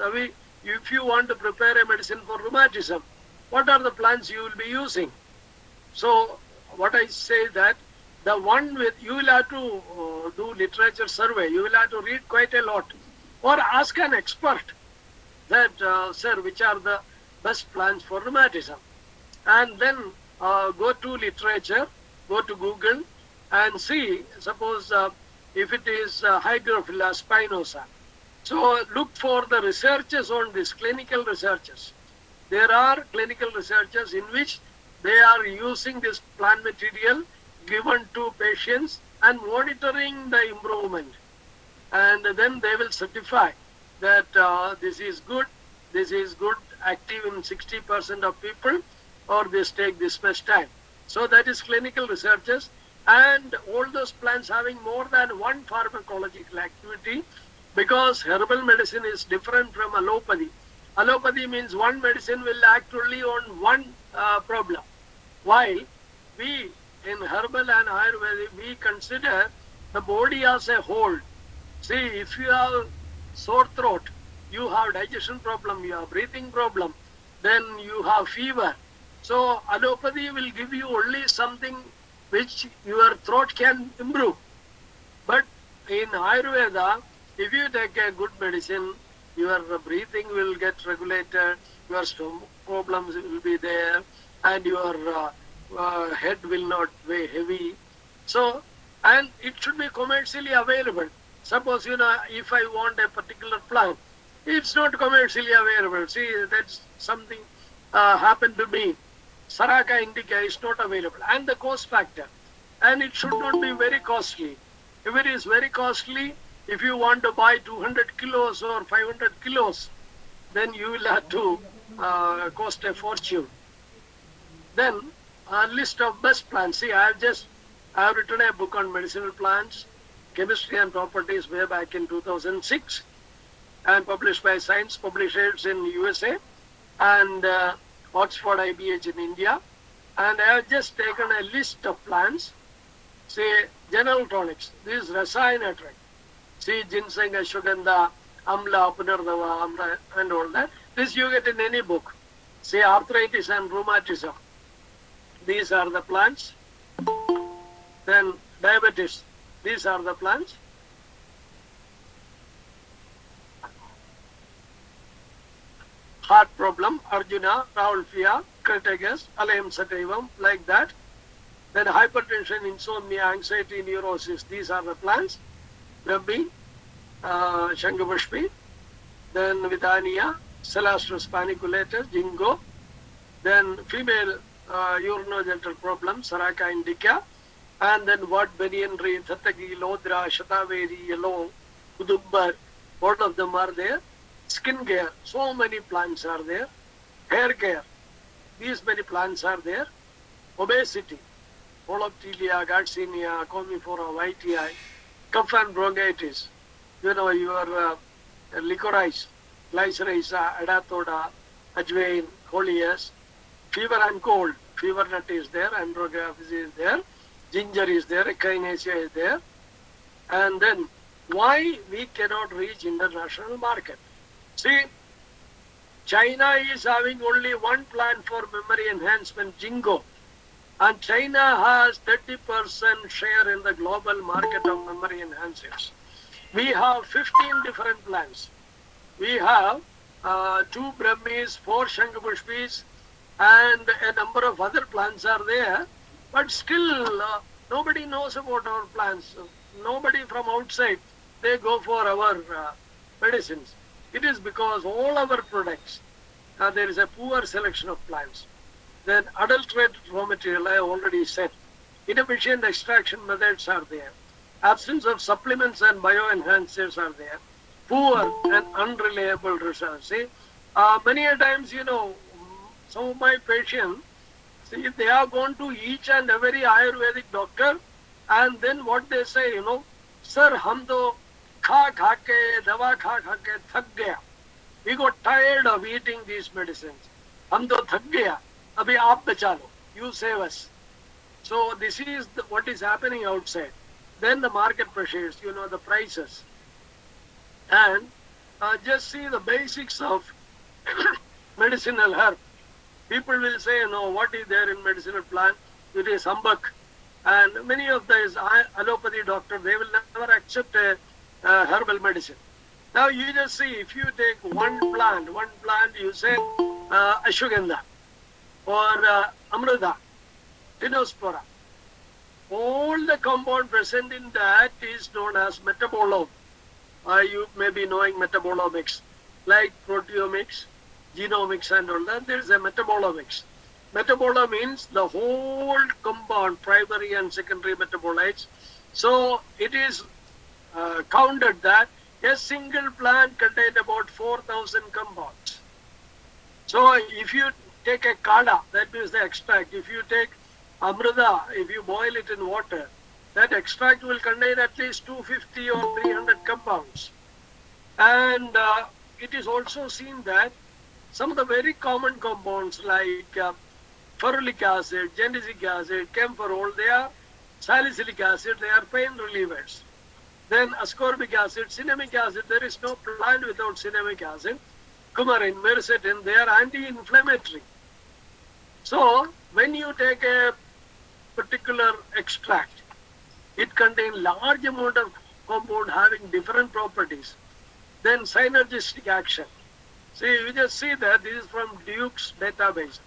if you want to prepare a medicine for rheumatism, what are the plants you will be using? So what I say that the one with, you will have to do literature survey, you will have to read quite a lot, or ask an expert that, sir, which are the best plants for rheumatism? And then go to literature, go to Google and see, suppose if it is Hygrophila spinosa. So look for the researches on this, clinical researches. There are clinical researches in which they are using this plant material given to patients and monitoring the improvement. And then they will certify that this is good, active in 60% of people, or this take this much time. So that is clinical researches, and all those plants having more than one pharmacological activity, because herbal medicine is different from allopathy. Allopathy means one medicine will act only on one problem, while we in herbal and Ayurvedic, we consider the body as a whole. See, if you have sore throat, you have digestion problem, you have breathing problem, then you have fever. So allopathy will give you only something which your throat can improve. But in Ayurveda, if you take a good medicine, your breathing will get regulated, your stomach problems will be there, and your head will not weigh heavy. So, and it should be commercially available. Suppose, if I want a particular plant, it's not commercially available. See, that's something happened to me. Saraka indica is not available, and the cost factor. And it should not be very costly. If it is very costly, if you want to buy 200 kilos or 500 kilos, then you will have to cost a fortune. Then a list of best plants. See, I have just I have written a book on medicinal plants, chemistry and properties way back in 2006 and published by Science Publishers in USA and Oxford IBH in India. And I have just taken a list of plants, say general tonics. This is Rasayana drug. See ginseng, ashwagandha, amla, punardava, amla, and all that. This you get in any book. Say arthritis and rheumatism. These are the plants. Then diabetes. These are the plants. Heart problem, Arjuna, Raulfia, Crataegus, Alayam Sataivam, like that. Then hypertension, insomnia, anxiety, neurosis. These are the plants. Brahmi, Shangapushpi, then Vidania, Celastrus paniculatus, Jingo, then female urinogenital problem, Saraka indica, and then what Banyanri, Thatagi, Lodra, Shataveri, Yellow, Kudumbar, all of them are there. Skin care, so many plants are there. Hair care, these many plants are there. Obesity, Holoptilia, Garcinia, Commiphora, Whitei, cough and bronchitis, you know, your licorice, glycyrrhiza, adathoda, ajwain, coleus, fever and cold, fever nut is there, andrographis is there, ginger is there, echinacea is there. And then why we cannot reach international market? See, China is having only one plant for memory enhancement, Jingo. And China has 30% share in the global market of memory enhancers. We have 15 different plants. We have 2 Brahmis, 4 Shangapushpis, and a number of other plants are there. But still, nobody knows about our plants. Nobody from outside, they go for our medicines. It is because all our products, there is a poor selection of plants. Then adulterated raw material, I already said. Inefficient extraction methods are there. Absence of supplements and bioenhancers are there. Poor and unreliable results. See, many a times, you know, some of my patients, see, they have gone to each and every Ayurvedic doctor, and then what they say, you know, sir, hum to kha ke, dawa kha ke thak gaya. We got tired of eating these medicines. Hum to thak gaya. Abhi aap bacha lo. You save us. So this is what is happening outside. Then the market pressures, you know, the prices. And just see the basics of medicinal herb. People will say, no, what is there in medicinal plant? It is ambak. And many of these allopathy doctors, they will never accept a herbal medicine. Now you just see, if you take one plant, you say ashwagandha or amruda, tinospora. All the compound present in that is known as metabolome. You may be knowing metabolomics, like proteomics, genomics and all that. There is a metabolomics. Metabolome means the whole compound, primary and secondary metabolites. So it is counted that a single plant contains about 4,000 compounds. So if you take a kada, that means the extract. If you take amruda, if you boil it in water, that extract will contain at least 250 or 300 compounds. And it is also seen that some of the very common compounds like ferulic acid, genetic acid, camphorol, they are salicylic acid, they are pain relievers. Then ascorbic acid, cinnamic acid, there is no plant without cinnamic acid. Coumarin, myrcetin, they are anti-inflammatory. So when you take a particular extract, it contains large amount of compound having different properties. Then synergistic action. See, you just see that this is from Duke's database.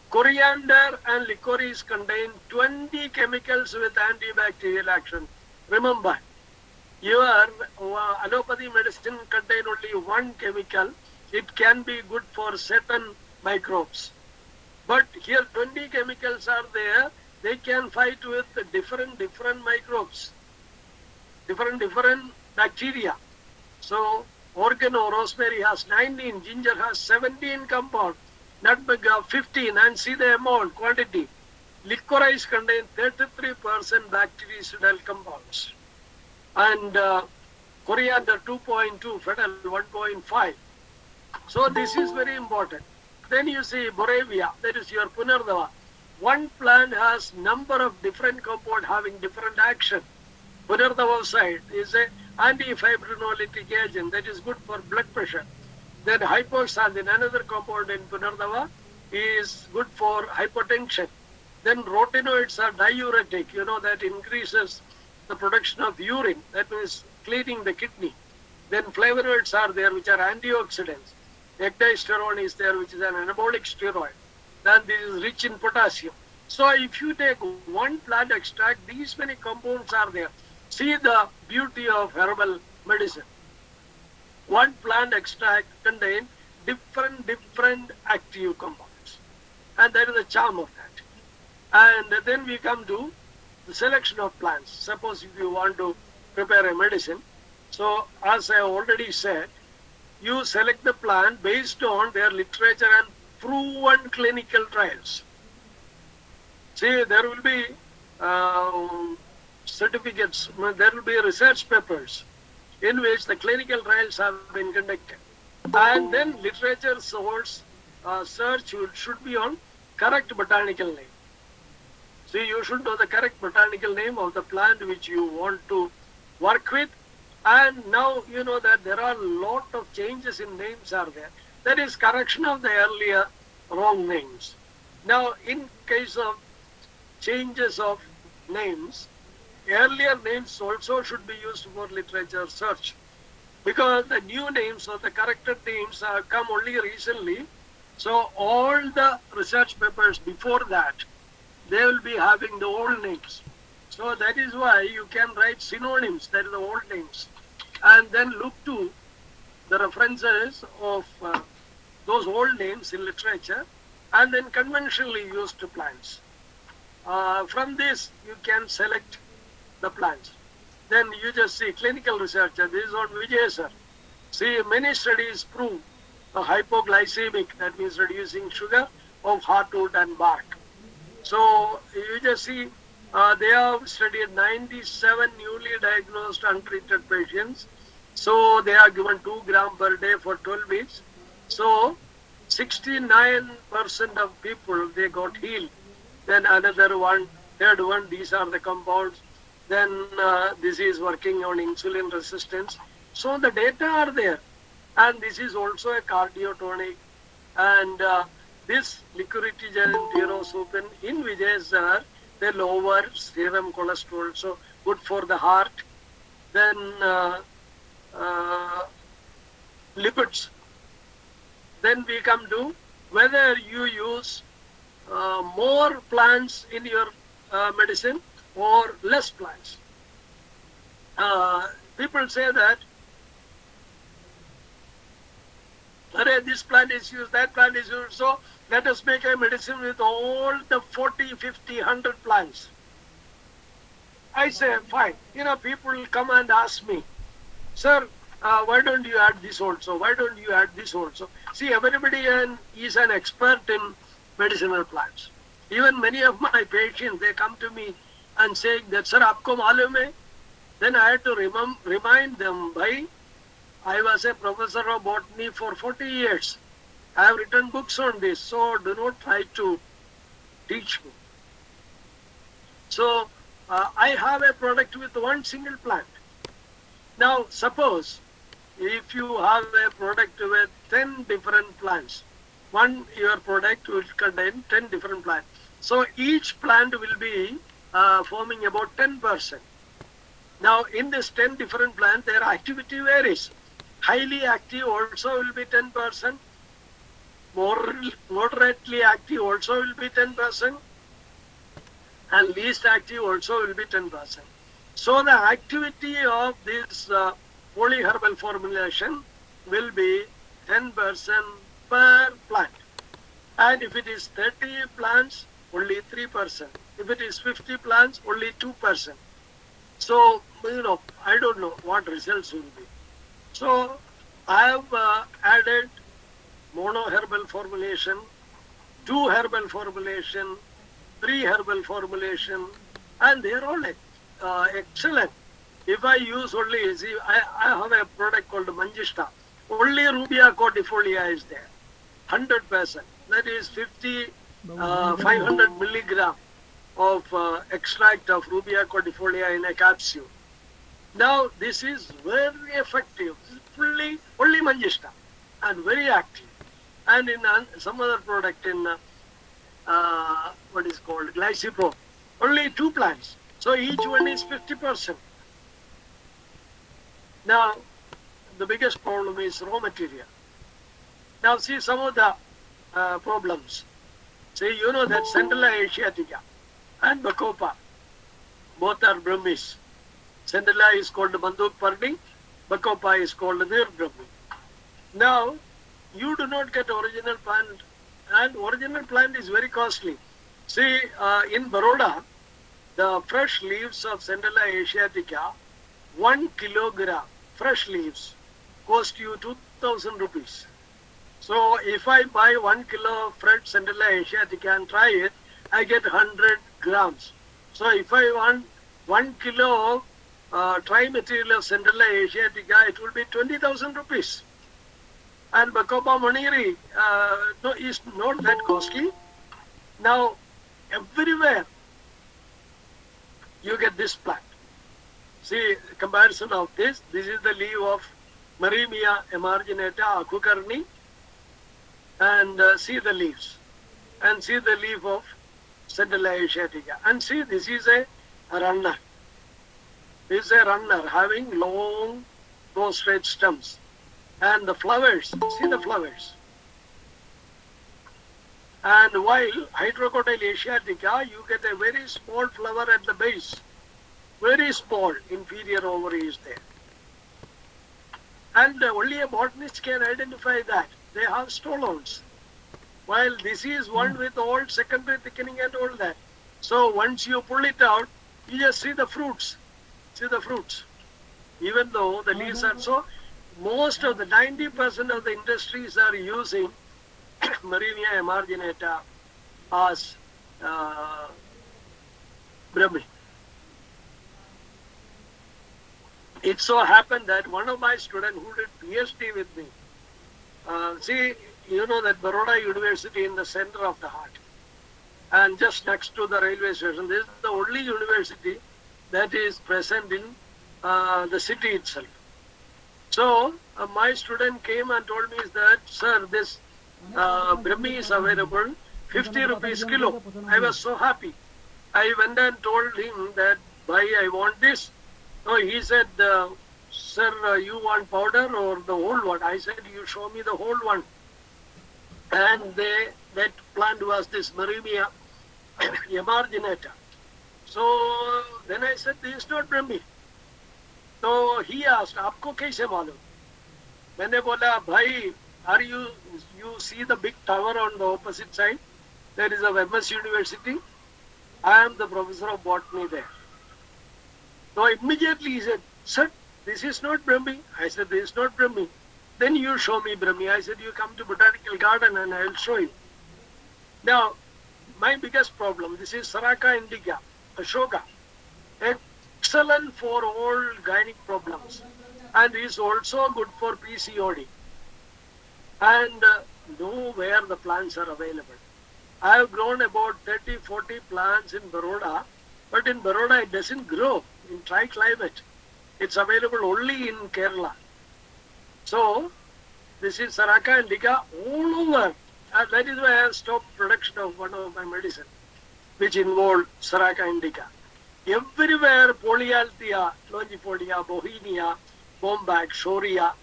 Coriander and licorice contain 20 chemicals with antibacterial action. Remember, your allopathy medicine contain only one chemical. It can be good for certain microbes. But here 20 chemicals are there. They can fight with different microbes, different bacteria. So oregano, rosemary has 19, ginger has 17 compounds, nutmeg have 15, and see the amount, quantity. Licorice licorice contains 33% bactericidal compounds, and coriander 2.2, fennel 1.5. So this is very important. Then you see Borevia, that is your Punardava. One plant has number of different compounds having different action. Punardava side is a anti-fibrinolytic agent that is good for blood pressure. Then hypoxanthine, another compound in Punardava, is good for hypertension. Then rotinoids are diuretic, that increases the production of urine, that means cleaning the kidney. Then flavonoids are there, which are antioxidants. Ecdysterone is there, which is an anabolic steroid. Then this is rich in potassium. So if you take one plant extract, these many compounds are there. See the beauty of herbal medicine. One plant extract contains different active compounds. And that is the charm of that. And then we come to the selection of plants. Suppose if you want to prepare a medicine. So as I already said, you select the plant based on their literature and proven clinical trials. See, there will be certificates, there will be research papers in which the clinical trials have been conducted. And then literature source search should be on correct botanical name. See, you should know the correct botanical name of the plant which you want to work with. And now you know that there are a lot of changes in names are there. That is correction of the earlier wrong names. Now, in case of changes of names, earlier names also should be used for literature search, because the new names or the corrected names have come only recently. So all the research papers before that, they will be having the old names. So that is why you can write synonyms, that is the old names, and then look to the references of those old names in literature, and then conventionally used plants. From this, you can select the plants. Then you just see clinical research. This is on Vijay sir. See, many studies prove a hypoglycemic, that means reducing sugar, of heartwood and bark. So you just see, they have studied 97 newly diagnosed untreated patients. So they are given 2 grams per day for 12 weeks. So 69% of people, they got healed. Then another one, third one, these are the compounds. Then this is working on insulin resistance. So the data are there. And this is also a cardiotonic. And this licoritigel tyrosupin in Vijay sir, they lower serum cholesterol, so good for the heart. Then lipids. Then we come to whether you use more plants in your medicine or less plants. People say that this plant is used, that plant is used, so let us make a medicine with all the 40, 50, 100 plants. I say, fine. People come and ask me, sir, why don't you add this also? Why don't you add this also? See, everybody is an expert in medicinal plants. Even many of my patients, they come to me and say that, sir, aapko malum hai? Then I had to remind them, bhai, I was a professor of botany for 40 years. I have written books on this, so do not try to teach me. So, I have a product with one single plant. Now, suppose if you have a product with 10 different plants, your product will contain 10 different plants. So, each plant will be forming about 10%. Now, in this 10 different plants, their activity varies. Highly active also will be 10%. Moderately active also will be 10%. And least active also will be 10%. So the activity of this polyherbal formulation will be 10% per plant. And if it is 30 plants, only 3%. If it is 50 plants, only 2%. So, I don't know what results will be. So, I have added mono herbal formulation, 2 herbal formulation, 3 herbal formulation, and they are all excellent. If I use only, see, I have a product called Manjishta. Only Rubia cordifolia is there, 100%. That is 500 milligram of extract of Rubia cordifolia in a capsule. Now, this is very effective, fully, only Manjishta, and very active. And in some other product in what is called Glycipo, only 2 plants. So each one is 50%. Now, the biggest problem is raw material. Now, see some of the problems. See, you know that Centrella asiatica and Bacopa, both are Brahmis. Centrella is called Banduk Pardi, Bacopa is called Nir Brahmi. Now, you do not get original plant, and original plant is very costly. See, in Baroda, the fresh leaves of Centrella asiatica, 1 kilogram fresh leaves cost you 2,000 rupees. So if I buy 1 kilo of fresh Centrella asiatica and try it, I get 100 grams. So if I want 1 kilo of try material of Centrella asiatica, it will be 20,000 rupees. And Bacopa Maniri is not that costly. Now, everywhere you get this plant. See, comparison of this is the leaf of Marimia emarginata akukarni, and see the leaves, and see the leaf of Centrella asiatica, and see this is a runner. This is a runner having long prostrate stems, and the flowers, see the flowers. And while Hydrocotyle asiatica, you get a very small flower at the base. Very small, inferior ovary is there. And only a botanist can identify that. They have stolons. While this is one with all secondary thickening and all that. So once you pull it out, you just see the fruits. See the fruits. Even though the leaves are so, most of the 90% of the industries are using Marimia emarginata as Brahmi. It so happened that one of my students who did PhD with me, see, you know that Baroda University in the center of the heart, and just next to the railway station, this is the only university that is present in the city itself. So my student came and told me that, sir, this Brahmi is available, 50 rupees kilo. I was so happy. I went and told him that, bhai, I want this. So he said, sir, you want powder or the whole one? I said, you show me the whole one. And that plant was this Marimia emarginata. So then I said, this is not Brahmi. So he asked, aapko kaise malum? मैंने बोला, भाई, are you see the big tower on the opposite side? There is a MS University. I am the professor of botany there. So immediately he said, sir, this is not Brahmi. I said, this is not Brahmi. Then you show me Brahmi. I said, you come to Botanical Garden and I will show you. Now, my biggest problem, this is Saraka indica, Ashoka. Excellent for all gynec problems. And is also good for PCOD. And nowhere the plants are available. I have grown about 30-40 plants in Baroda, but in Baroda it doesn't grow in dry climate. It's available only in Kerala. So, this is Saraka indica all over. And that is why I have stopped production of one of my medicine, which involved Saraka indica. Everywhere, Polyalthea, Longifolia, Bohemia, Bombac, Shoria,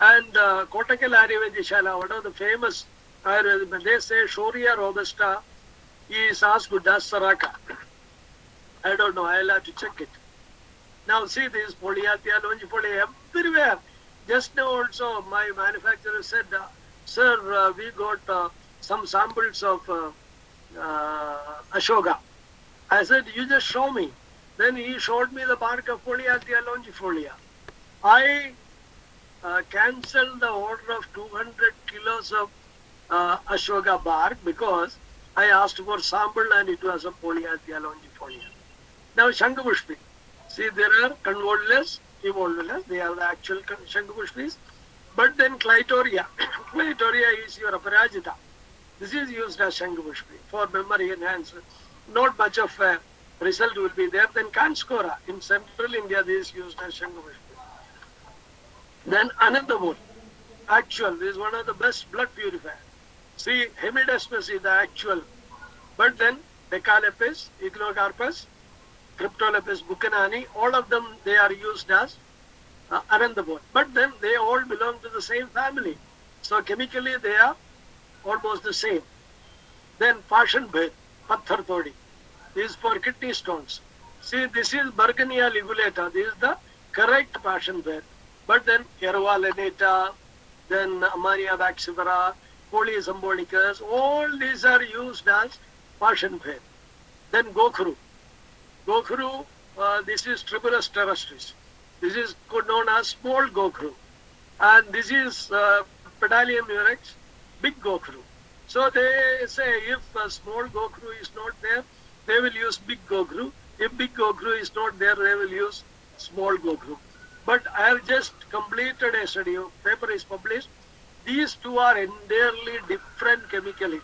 and Kottakkal Ayurvedishala, one of the famous Ayurveda, they say Shoria robusta is as good as Saraka. I don't know, I'll have to check it. Now see this Polyalthea, Longifolia, everywhere. Just now also my manufacturer said, sir, we got some samples of Ashoka. I said, you just show me. Then he showed me the bark of Polyalthea longifolia. I cancelled the order of 200 kilos of Ashoka bark because I asked for sample and it was a Polyanthidia longifolia. Now Shankapushpi. See, there are convolvulus, evolvulus, they are the actual Shankapushpis. But then Clitoria. Clitoria is your Aparajita. This is used as Shankapushpi for memory enhancement. Not much of a result will be there. Then Kanskora. In central India, this is used as Shankapushpi. Then Anandamur. Actual. This is one of the best blood purifier. See, Hemidaspis is the actual. But then Decalepis, Echinocarpus, Cryptolepis buchanani, all of them, they are used as Anandamur. But then they all belong to the same family. So chemically they are almost the same. Then Pashan Bhed, Patthar Todi. This is for kidney stones. See, this is Bergenia ligulata. This is the correct Pashan Bhed. But then Yerva lanata, then Amannia vaccifera, Polysymbolicus, all these are used as Pashan Bhed. Then Gokhru. Gokhru, this is Tribulus terrestris. This is known as small Gokhru. And this is Pedalium murex, big Gokhru. So they say if a small Gokhru is not there, they will use big Gokhru. If big Gokhru is not there, they will use small Gokhru. But I have just completed a study, paper is published. These two are entirely different chemically.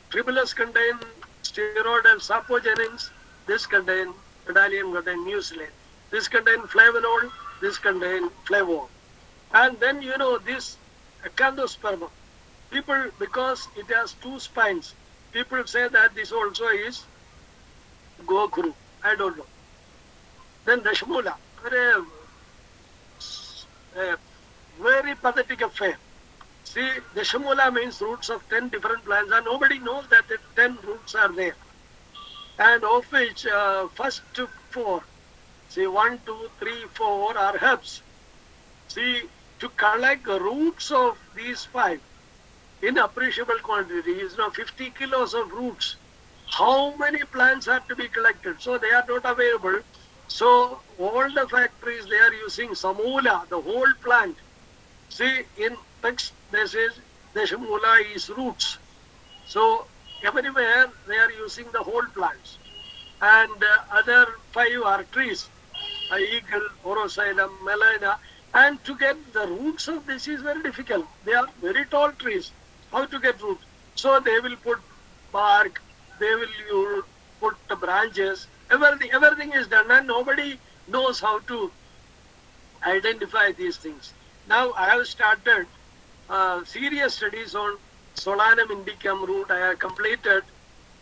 Tribulus contain steroid and sapogenins. This contain Pedalium contain mucilate. This contain flavonol. This contain flavol. And then this acanthospermum. People, because it has two spines, people say that this also is Gokhru. I don't know. Then Dashmula. Very pathetic affair. See, Dashamula means roots of 10 different plants and nobody knows that the 10 roots are there. And of which first 4, see 1, 2, 3, 4 are herbs. See, to collect the roots of these 5 in appreciable quantities, 50 kilos of roots, how many plants have to be collected? So they are not available. So all the factories, they are using Samula, the whole plant. See, in text they say Dashamula is roots. So everywhere they are using the whole plants. And other 5 are trees, eagle, orosilum, melena. And to get the roots of this is very difficult. They are very tall trees. How to get roots? So they will put bark, they will put the branches, everything is done and nobody knows how to identify these things. Now I have started serious studies on Solanum indicum root. I have completed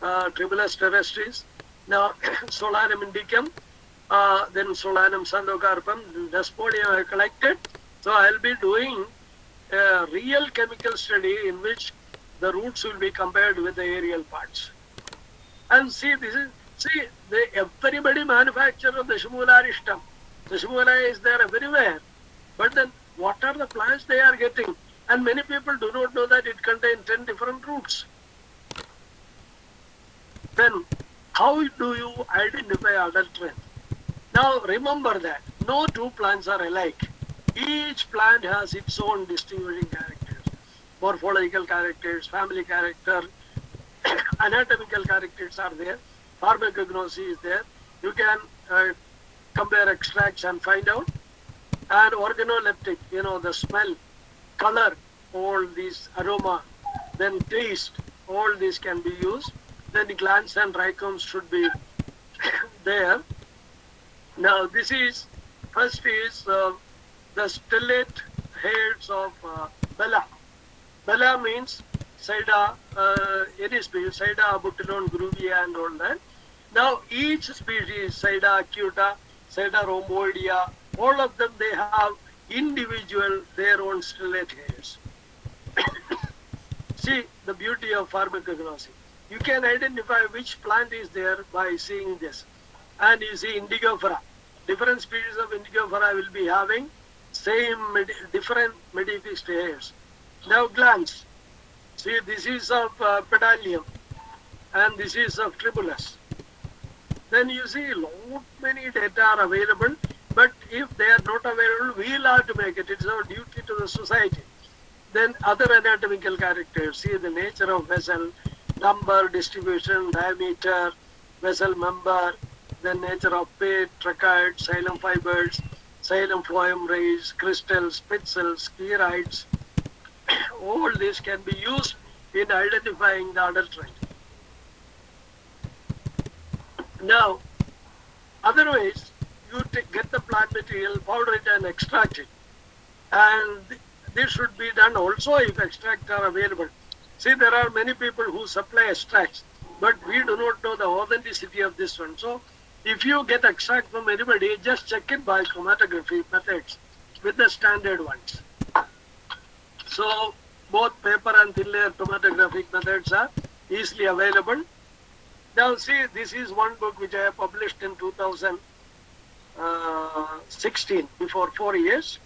Tribulus terrestris. Now Solanum indicum, then Solanum xanthocarpum, Desmodium I have collected. So I will be doing a real chemical study in which the roots will be compared with the aerial parts. And see, everybody manufacture of Dashamula Arishtam. Dashamula is there everywhere. But then what are the plants they are getting? And many people do not know that it contains 10 different roots. Then how do you identify adulterant? Now remember that no 2 plants are alike. Each plant has its own distinguishing characters. Morphological characters, family character, anatomical characters are there. Pharmacognosy is there. You can compare extracts and find out. And organoleptic, the smell, color, all these aroma, then taste, all these can be used. Then the glands and trichomes should be there. Now this is, first is the stellate hairs of Bella. Bella means Sida, any species, Sida abutilon, gruvia and all that. Now each species, Sida acuta, Sida rhomboidea, all of them they have individual their own stellate hairs. See the beauty of pharmacognosy. You can identify which plant is there by seeing this. And you see Indigofera. Different species of Indigofera will be having same different medifixed hairs. Now glands. See, this is of Pedalium and this is of Tribulus. Then you see lot many data are available, but if they are not available, we'll have to make it. It's our duty to the society. Then other anatomical characters, see the nature of vessel, number, distribution, diameter, vessel member, then nature of pit, trachite, xylem fibers, xylem phloem rays, crystals, pixels, sclerites. All this can be used in identifying the adulterant. Now, otherwise, you get the plant material, powder it and extract it. And this should be done also if extracts are available. See, there are many people who supply extracts, but we do not know the authenticity of this one. So, if you get extract from anybody, just check it by chromatography methods with the standard ones. So, both paper and thin layer chromatographic methods are easily available. Now, see, this is one book which I have published in 2016, before 4 years.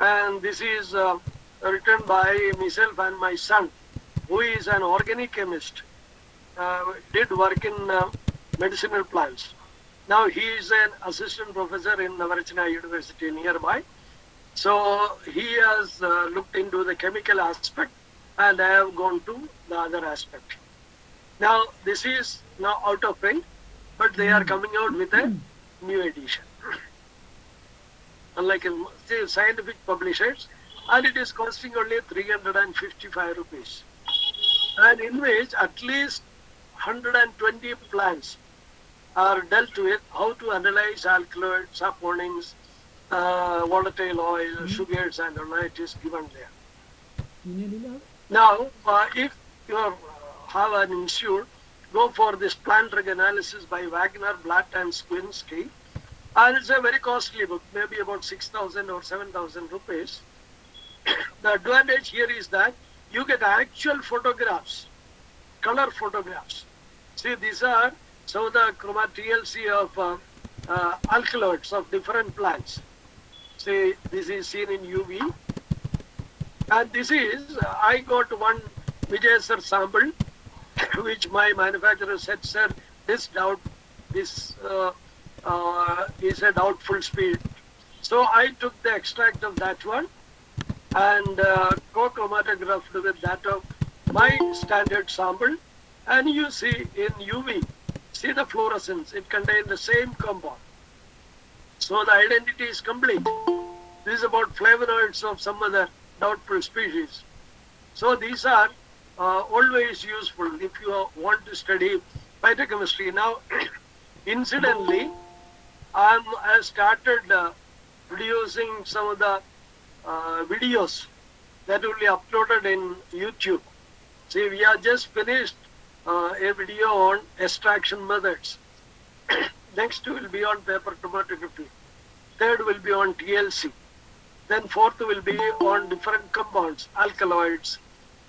And this is written by myself and my son, who is an organic chemist, did work in medicinal plants. Now he is an assistant professor in Navarchina University nearby. So he has looked into the chemical aspect, and I have gone to the other aspect. Now this is now out of print, but they are coming out with a new edition. Unlike scientific publishers, and it is costing only 355 rupees. And in which at least 120 plants are dealt with, how to analyze alkaloids, saponins, volatile oil, sugars, and all that is given there. Now, if you have an institute, go for this plant drug analysis by Wagner, Blatt, and Squinsky. And it's a very costly book, maybe about 6,000 or 7,000 rupees. The advantage here is that you get actual photographs, color photographs. See, these are some of the TLC of alkaloids of different plants. See, this is seen in UV. And this is, I got one Vijay sir sample, which my manufacturer said, sir, this is a doubtful speed. So I took the extract of that one and co-chromatographed with that of my standard sample, and you see in UV, see the fluorescence, it contains the same compound. So the identity is complete. This is about flavonoids of some other doubtful species. So these are always useful if you want to study phytochemistry. Now, incidentally, I started producing some of the videos that will be uploaded in YouTube. See, we have just finished a video on extraction methods. Next will be on paper chromatography. Third will be on TLC. Then fourth will be on different compounds, alkaloids,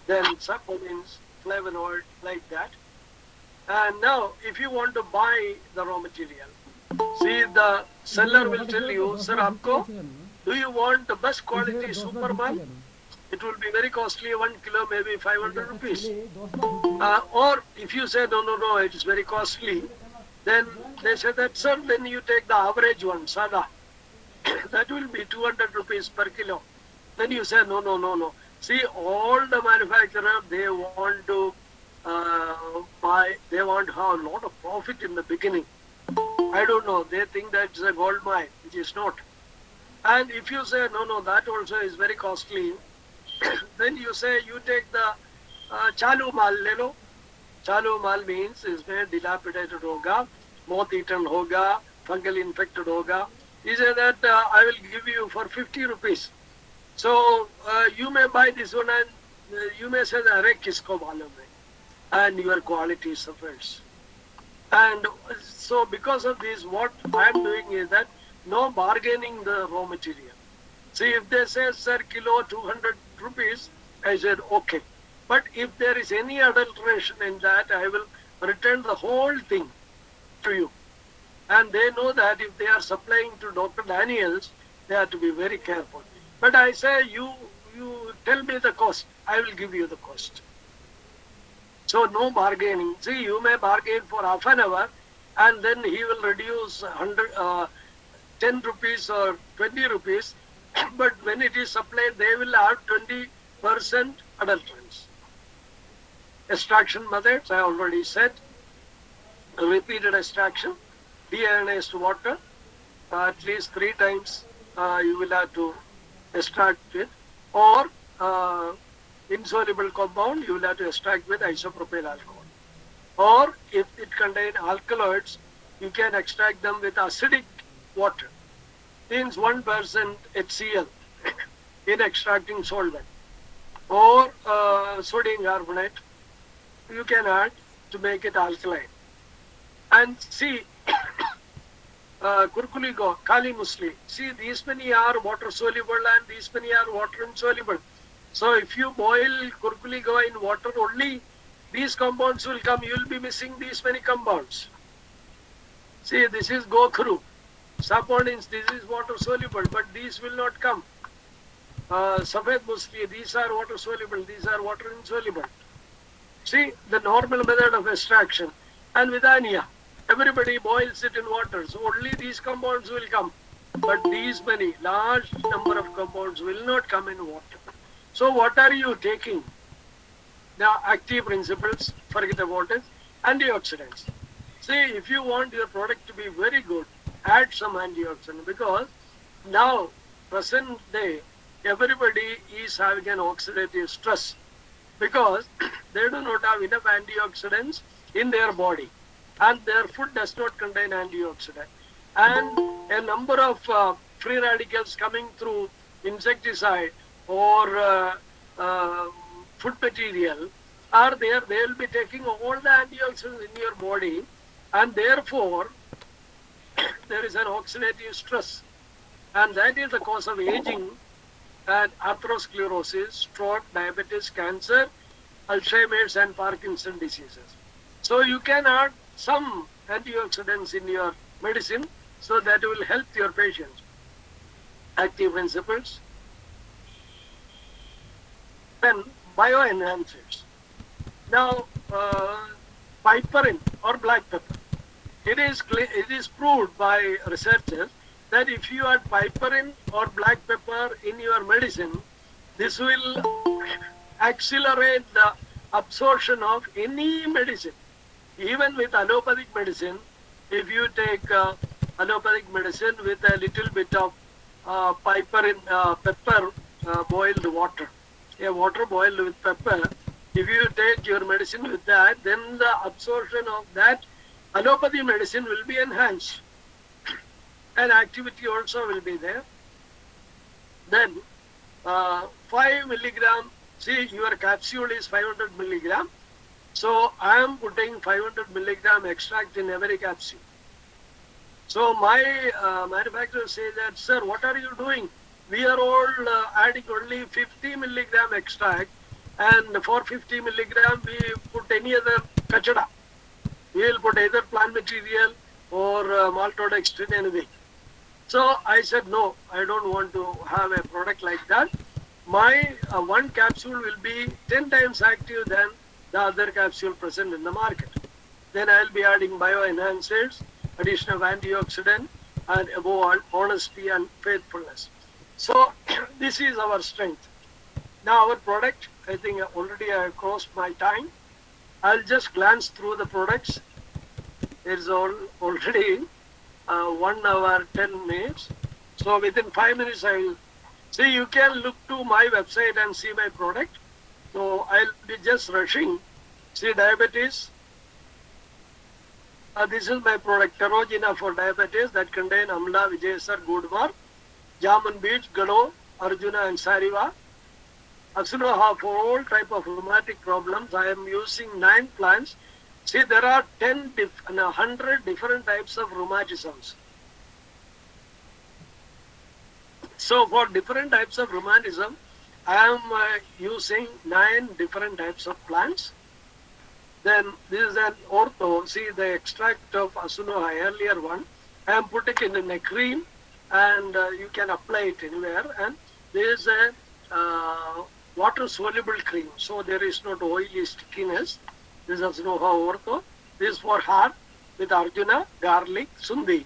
then saponins, flavonoids, like that. And now, if you want to buy the raw material, see, the seller will tell you, sir, aapko, do you want the best quality Supermal? It will be very costly, 1 kilo, maybe 500 rupees. Or if you say, no, it is very costly, then they say that, sir, then you take the average one, Sada. That will be 200 rupees per kilo. Then you say, no. See, all the manufacturers, they want to buy, they want to have a lot of profit in the beginning. I don't know, they think that it's a gold mine, which is not. And if you say, no, that also is very costly, then you say, you take the chalu mal le lo. Chalu mal means isme dilapidated hoga, moth-eaten hoga, fungal infected hoga. He said that I will give you for 50 rupees. So you may buy this one and you may say, arey kisko malum hai, and your quality suffers. And so because of this, what I am doing is that no bargaining the raw material. See, if they say, sir, kilo 200 rupees, I said, okay. But if there is any adulteration in that, I will return the whole thing to you. And they know that if they are supplying to Dr. Daniels, they have to be very careful. But I say, you tell me the cost, I will give you the cost. So no bargaining. See, you may bargain for half an hour and then he will reduce 10 rupees or 20 rupees. But when it is supplied, they will have 20% adulterants. extraction methods, I already said. Repeated extraction, deionized water, at least 3 times you will have to extract it, or insoluble compound you will have to extract with isopropyl alcohol. Or if it contains alkaloids, you can extract them with acidic water. Means 1% HCl in extracting solvent. Or sodium carbonate you can add to make it alkaline. And see, Kurkuligo, Kali Musli. See, these many are water soluble and these many are water insoluble. So if you boil Kurkuligo in water only, these compounds will come. You will be missing these many compounds. See, this is Gokhru. Saponins, this is water soluble, but these will not come. Safed Musli, these are water soluble, these are water insoluble. See, the normal method of extraction. And with Ania, everybody boils it in water, so only these compounds will come. But these many, large number of compounds will not come in water. So what are you taking? Now, active principles, forget about it, antioxidants. See, if you want your product to be very good, add some antioxidant, because now, present day, everybody is having an oxidative stress because they do not have enough antioxidants in their body and their food does not contain antioxidant. And a number of free radicals coming through insecticide or food material are there. They will be taking all the antioxidants in your body, and therefore there is an oxidative stress, and that is the cause of aging and atherosclerosis, stroke, diabetes, cancer, Alzheimer's and Parkinson diseases. So you can add some antioxidants in your medicine, so that will help your patients. Active principles. Then bioenhancers. Now, piperine or black pepper. It is proved by researchers that if you add piperine or black pepper in your medicine, this will accelerate the absorption of any medicine. Even with allopathic medicine, if you take allopathic medicine with a little bit of pepper boiled water, a water boiled with pepper, if you take your medicine with that, then the absorption of that allopathy medicine will be enhanced. And activity also will be there. Then 5 milligram, see your capsule is 500 milligram. So I am putting 500 milligram extract in every capsule. So my manufacturer says that, sir, what are you doing? We are all adding only 50 milligram extract, and for 50 milligram we put any other kachada. We will put either plant material or maltodextrin, anything. So I said, no, I don't want to have a product like that. My one capsule will be 10 times active than the other capsule present in the market. Then I will be adding bioenhancers, addition of antioxidant, and above all, honesty and faithfulness. So this is our strength. Now our product, I think already I have crossed my time. I'll just glance through the products. It's already 1 hour 10 minutes. So within 5 minutes I will see. You can look to my website and see my product. So I'll be just rushing. See, diabetes. This is my product, Terogena for diabetes, that contain Amla, Vijayasar, Gudmar, Jamun Beach, Gado, Arjuna and Sariva. Asunoha for all type of rheumatic problems. I am using 9 plants. See, there are 100 different types of rheumatisms. So for different types of rheumatism, I am using 9 different types of plants. Then this is an ortho. See, the extract of Asunoha, earlier one, I am putting it in a cream, and you can apply it anywhere. And there is a water soluble cream, so there is not oily stickiness. This is Asunoha ortho. This is for heart with Arjuna, garlic, Sundi.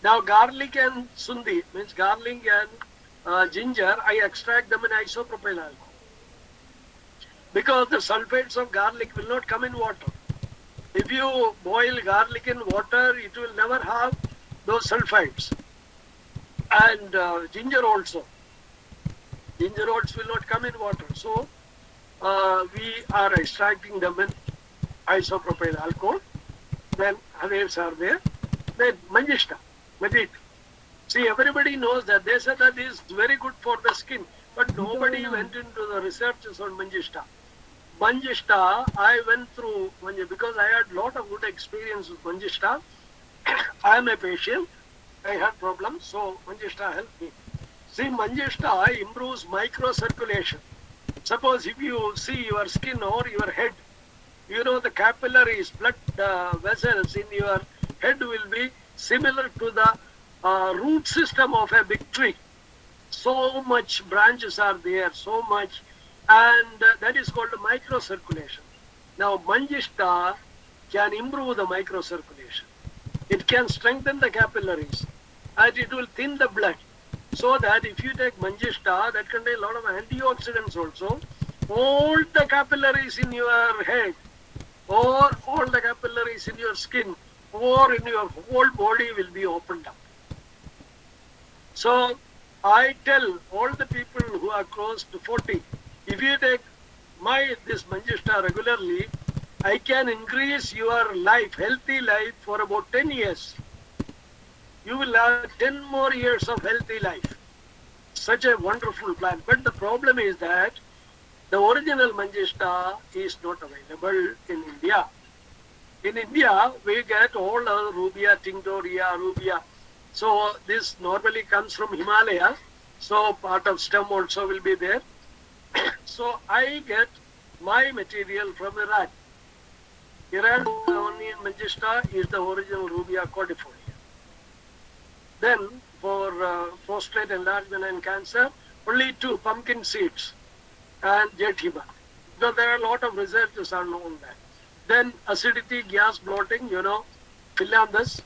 Now garlic and Sundi, means garlic and ginger, I extract them in isopropyl alcohol. because the sulfates of garlic will not come in water. If you boil garlic in water, it will never have those sulfites. And ginger also. Ginger roots will not come in water. So we are extracting them in isopropyl alcohol. Then others are there. Then Manjishta, Medit. See, everybody knows that. They said that is very good for the skin, but nobody went into the researches on Manjishta. Manjishta, I went through because I had lot of good experience with Manjishta. I am a patient. I had problems, so Manjishta helped me. See, Manjishta improves microcirculation. Suppose if you see your skin or your head, you know the capillaries, blood vessels in your head will be similar to the root system of a big tree. So much branches are there, so much, and that is called microcirculation. Now, Manjishta can improve the microcirculation. It can strengthen the capillaries, and it will thin the blood. So that if you take Manjishta, that contains a lot of antioxidants also, all the capillaries in your head, or all the capillaries in your skin, or in your whole body will be opened up. So I tell all the people who are close to 40, if you take this Manjishta regularly, I can increase your life, healthy life, for about 10 years. You will have 10 more years of healthy life. Such a wonderful plant. But the problem is that the original Manjishta is not available in India. In India, we get all the Rubia, Tinctoria, Rubia. So this normally comes from Himalaya. So part of stem also will be there. So I get my material from Iran. Iranian Manjishta is the original Rubia cordifolia. Then for prostate enlargement and cancer, only 2 pumpkin seeds and Jethima. Because there are a lot of researchers are known that. Then acidity, gas, bloating, Phyllanthus,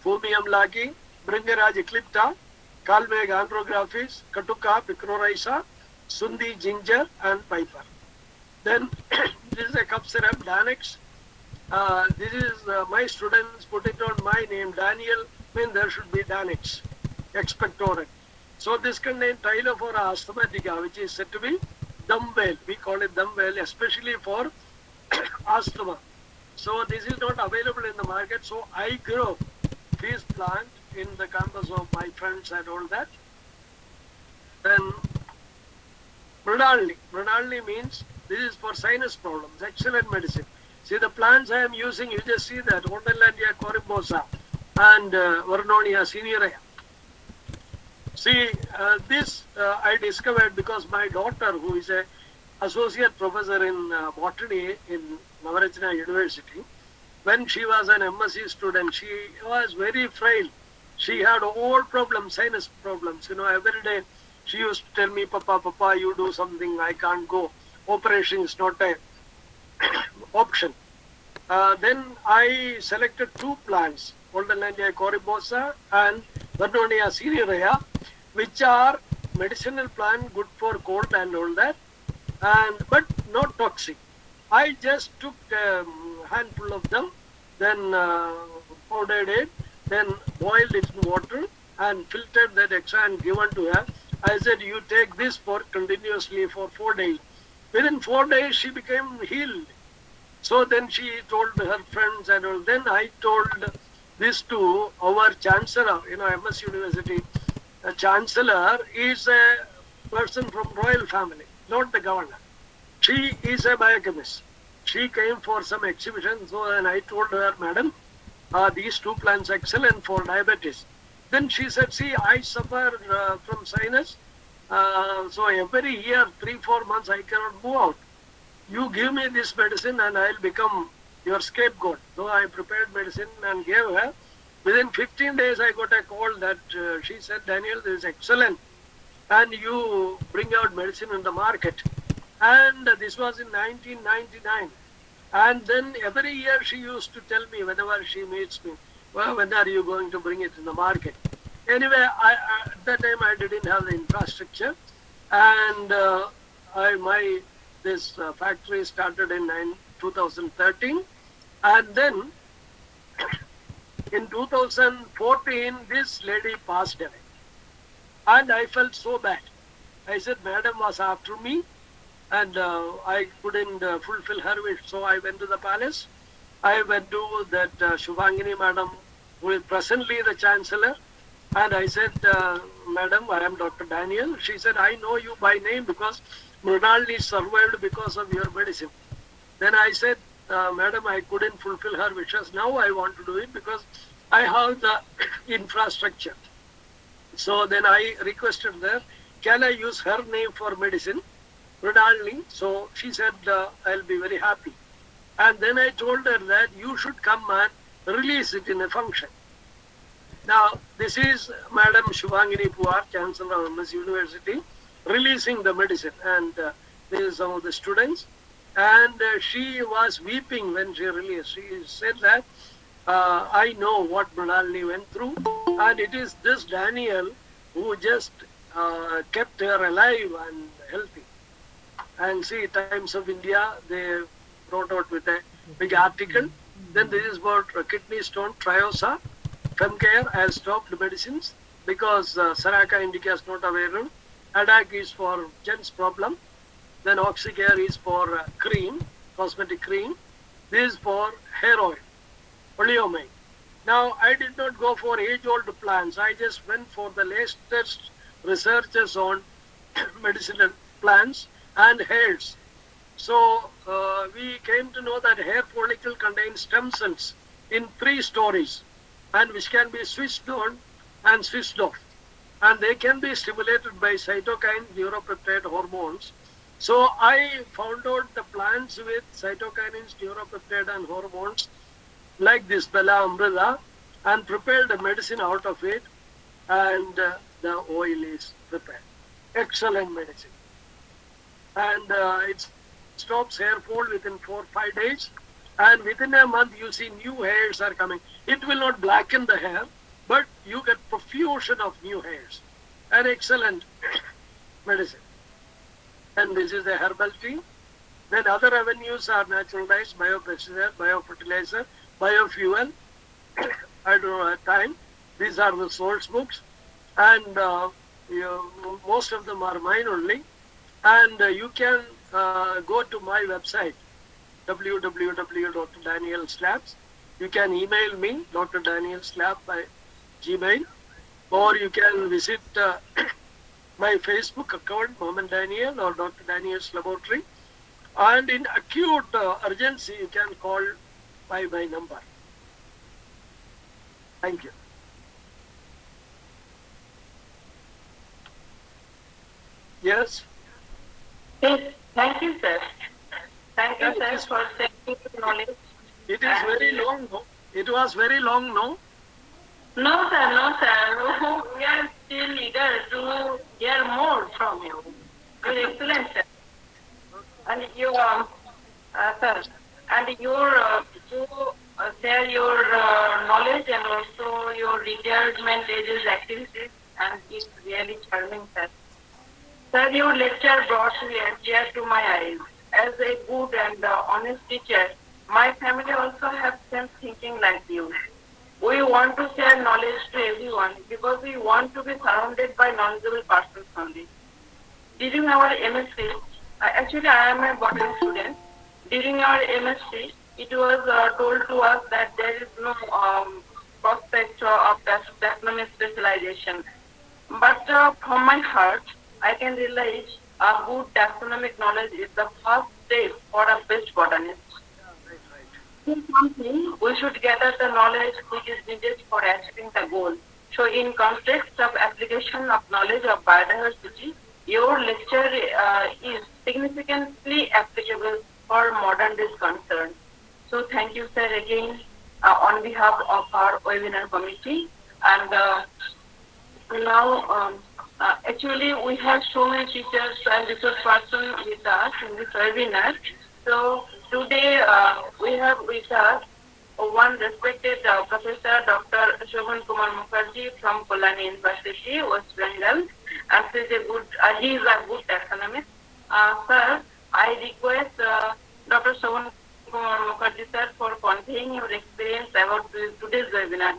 Phormium laki, Bringaraj eclipta, Kalmeg andrographis, Katuka, Picrorhiza, Sundi ginger and piper. Then this is a cough syrup, Danex. This is my students put it on my name, Daniel, mean there should be Danex, expectorant. So this contains Tylophora asthmatica, which is said to be dumbbell. We call it dumbbell, especially for asthma. So this is not available in the market. So I grow this plant in the campus of my friends and all that. Then Mridalini. Mridalini means this is for sinus problems, excellent medicine. See the plants I am using, you just see that, Rhododendron corymbosa and Vernonia cinerea. See, this I discovered because my daughter, who is a associate professor in botany in Navarajana University, when she was an MSc student, she was very frail. She had all problems, sinus problems. Every day she used to tell me, Papa, you do something, I can't go. Operation is not an option. Then I selected 2 plants, Rhododendron corymbosa and Vernonia cinerea, which are medicinal plant, good for cold and all that, but not toxic. I just took a handful of them, then powdered it, then boiled it in water and filtered that extra and given to her. I said, you take this continuously for 4 days. Within 4 days, she became healed. So then she told her friends and all. Then I told this to our chancellor, MS University. The chancellor is a person from royal family, not the governor. She is a biochemist. She came for some exhibition, so then I told her, Madam, these 2 plants are excellent for diabetes. Then she said, see, I suffer from sinus, so every year, 3-4 months, I cannot move out. You give me this medicine and I'll become your scapegoat. So I prepared medicine and gave her. Within 15 days, I got a call that she said, Daniel, this is excellent. And you bring out medicine in the market. And this was in 1999. And then every year she used to tell me whenever she meets me, well, when are you going to bring it in the market? Anyway, at that time I didn't have the infrastructure. And my This factory started in 2013, and then in 2014, this lady passed away. And I felt so bad. I said, Madam was after me, and I couldn't fulfill her wish. So I went to the palace. I went to that Shubhangini Madam, who is presently the Chancellor. And I said, Madam, I am Dr. Daniel. She said, I know you by name because Mrinalini survived because of your medicine. Then I said, Madam, I couldn't fulfill her wishes. Now I want to do it because I have the infrastructure. So then I requested her, can I use her name for medicine, Mrinalini? So she said, I'll be very happy. And then I told her that you should come and release it in a function. Now, this is Madam Shubhangini Puar, Chancellor of MS University, releasing the medicine. And this is some of the students. And she was weeping when she released. She said that, I know what Mrinalini went through. And it is this Daniel who just kept her alive and healthy. And see, Times of India, they wrote out with a big article. Then this is about kidney stone, Triosa. Femcare has stopped medicines because Saraka Indica is not available. Adac is for gents problem. Then Oxycare is for cream, cosmetic cream. This is for hair oil, oleomine. Now, I did not go for age-old plants. I just went for the latest researches on medicinal plants and hairs. So, we came to know that hair follicle contains stem cells in 3 stories, and which can be switched on and switched off. And they can be stimulated by cytokine, neuropeptide hormones. So I found out the plants with cytokines, neuropeptide and hormones like this Bella umbrella and prepared a medicine out of it, and the oil is prepared. Excellent medicine. And it stops hair fall within 4 or 5 days. And within a month, you see new hairs are coming. It will not blacken the hair, but you get profusion of new hairs. An excellent medicine. And this is the herbal tea. Then other avenues are natural dyes, biopesticide, biofertilizer, biofuel. I don't know at time. These are the source books. And most of them are mine only. And you can go to my website, www.danielslabs. You can email me, Dr. Daniel Slab by Gmail, or you can visit my Facebook account, Mohammed Daniel or Dr. Daniel's Laboratory. And in acute urgency, you can call by my number. Thank you. Yes? Yes, thank you, sir. Thank you, Yes, sir, yes. for sharing your knowledge. It is very long, no? It was very long, no? No, sir, no, sir. We are still eager to hear more from you. You're excellent, sir. And you, sir, and your you share your knowledge and also your retirement ages activities, and it's really charming, sir. Sir, your lecture brought a tear to my eyes. As a good and honest teacher, my family also have same thinking like you. We want to share knowledge to everyone because we want to be surrounded by knowledgeable persons only. During our MSc, actually I am a botany student. During our MSc, it was told to us that there is no prospect of taxonomy specialization. But from my heart, I can realize a good taxonomic knowledge is the first step for a best botanist. We should gather the knowledge which is needed for achieving the goal. So in context of application of knowledge of biodiversity, your lecture is significantly applicable for modern day concerns. So thank you, sir, again on behalf of our webinar committee. And now, actually, we have so many teachers and resource persons with us in this webinar. So today we have with us one respected Professor Dr. Shobhan Kumar Mukherjee from Kolani University, West Bengal, and he is a good taxonomist. Sir, I request Dr. Shravan Kumar Mukherjee sir for conveying your experience about today's webinar.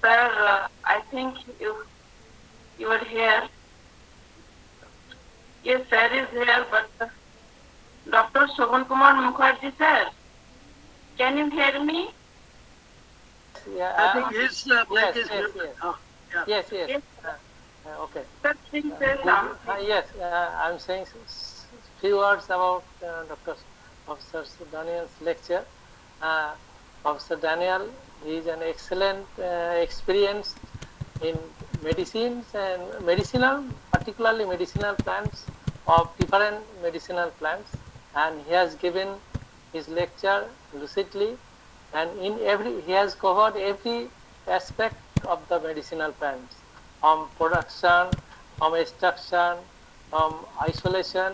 Sir, I think you are here. Yes, sir is here, but Dr. Shravan Kumar Mukherjee sir, can you hear me? Yeah, I think his mic yes, is yes, muted. yes. Oh, yeah. Yes, yes. Yes, Okay. sir, please say something. Yes, I'm saying few words about Dr. Professor Daniel's lecture. Professor Daniel is an excellent experience in medicines and medicinal, particularly medicinal plants of different medicinal plants, and he has given his lecture lucidly, and he has covered every aspect of the medicinal plants, from production, from extraction, from isolation,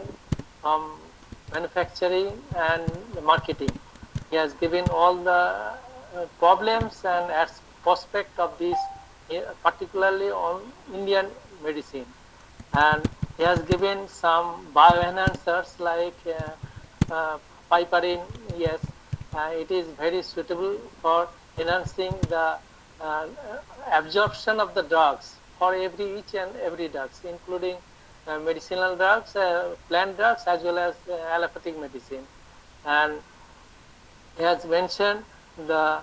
from manufacturing and marketing. He has given all the problems and prospect of this, particularly on Indian medicine. And he has given some bioenhancers like piperine. Yes, it is very suitable for enhancing the uh, absorption of the drugs for each and every drugs, including medicinal drugs, plant drugs, as well as allopathic medicine. And he has mentioned the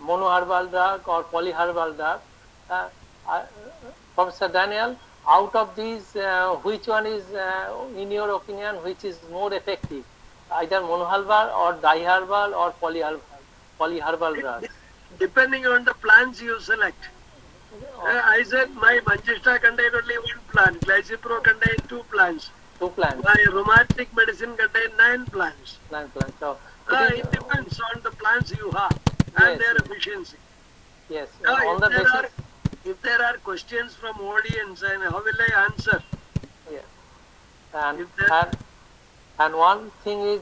monoherbal drug or polyherbal drug. Uh, uh, Professor Daniel, out of these, which one is, in your opinion, which is more effective? Either monoherbal or diherbal or polyherbal drugs? Depending on the plants you select. I said my Manchester contained only one plant, Glycipro contained 2 plants. 2 plants. My rheumatic medicine contained 9 plants. 9 plants. So It depends on the plants you have and Yes, their yes. efficiency. yes, Now, on the basis. if there are questions from audience, and how will I answer? Yeah. And, If there- and, and one thing is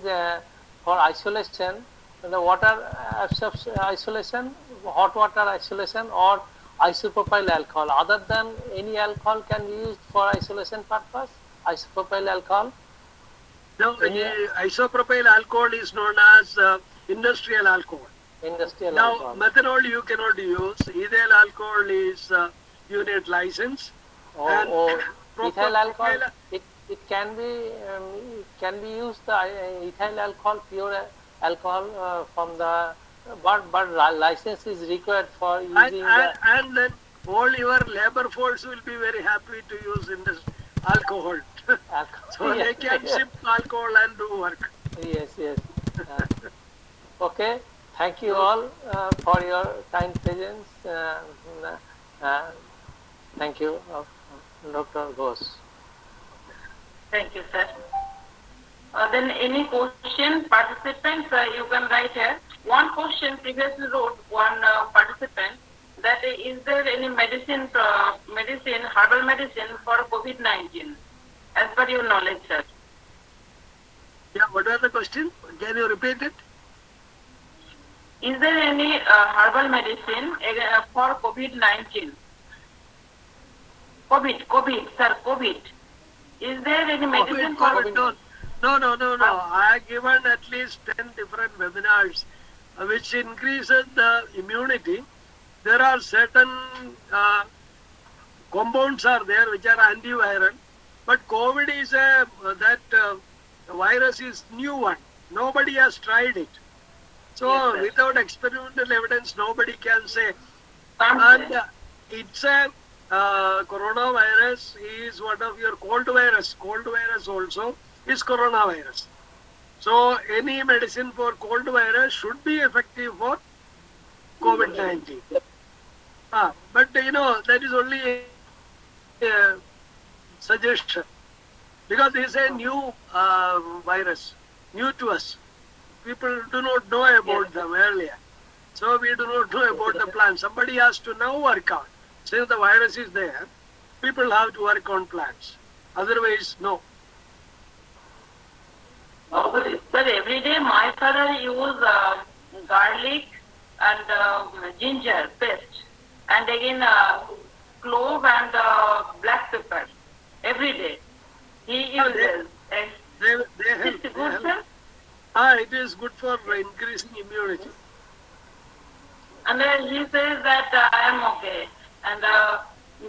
for isolation, the water isolation, hot water isolation, or isopropyl alcohol. Other than any alcohol can be used for isolation purpose, isopropyl alcohol. No, India- isopropyl alcohol is known as industrial alcohol. Industrial Now, alcohol. methanol you cannot use. Ethyl alcohol is unit license. and or proper ethyl alcohol, propyl- it can be used, the ethyl alcohol, pure alcohol from the, but license is required for using and then all your labor force will be very happy to use alcohol. the alcohol. So they can sip alcohol and do work. Yes, yes. Okay, thank you all for your kind presence. Thank you, Dr. Ghosh. Thank you, sir. Then any question, participants, you can write here. One question previously wrote one participant that is there any medicine, herbal medicine for COVID-19 as per your knowledge, sir? Yeah, what was the question? Can you repeat it? Is there any herbal medicine for COVID-19? COVID. Is there any medicine for COVID. No. I have given at least 10 different webinars which increases the immunity. There are certain compounds are there which are antiviral, but COVID is that virus is new one. Nobody has tried it. So Yes, sir. without experimental evidence, nobody can say. something? And it's a coronavirus is one of your cold virus. Cold virus also is coronavirus. So any medicine for cold virus should be effective for COVID-19. But that is only a suggestion because this is a new virus, new to us. People do not know about them earlier. So we do not know about the plants. Somebody has to now work on. Since the virus is there, people have to work on plants. Otherwise, no. But every day my father use garlic and ginger paste and again clove and black pepper every day. He uses. They help. It's They good, help. sir. It is good for increasing immunity. And he says that I am okay. And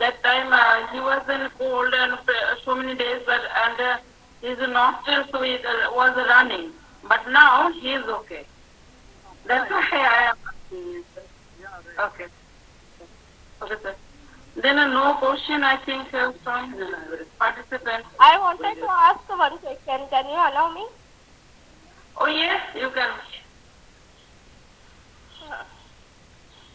that time he was in cold and so many days, but his nostrils was running. But now he is okay. That's why I am asking you, sir. Yeah, right. Okay. Okay, sir. Then no question, I think, from participants. I wanted to ask one question. Can you allow me? Oh, yes, you can.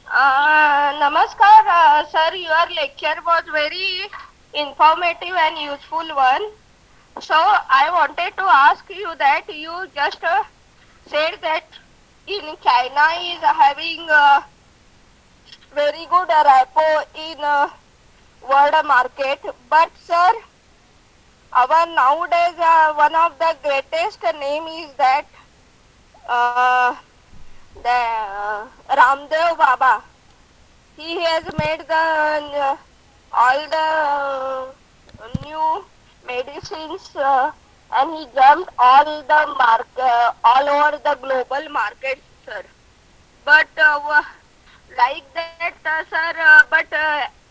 Namaskar, sir. Your lecture was very informative and useful one. So I wanted to ask you that you just said that in China is having very good repo in world market. But sir, our nowadays one of the greatest name is that Ramdev Baba. He has made the all the new medicines and he jumped all the all over the global market, sir. But like that, sir. But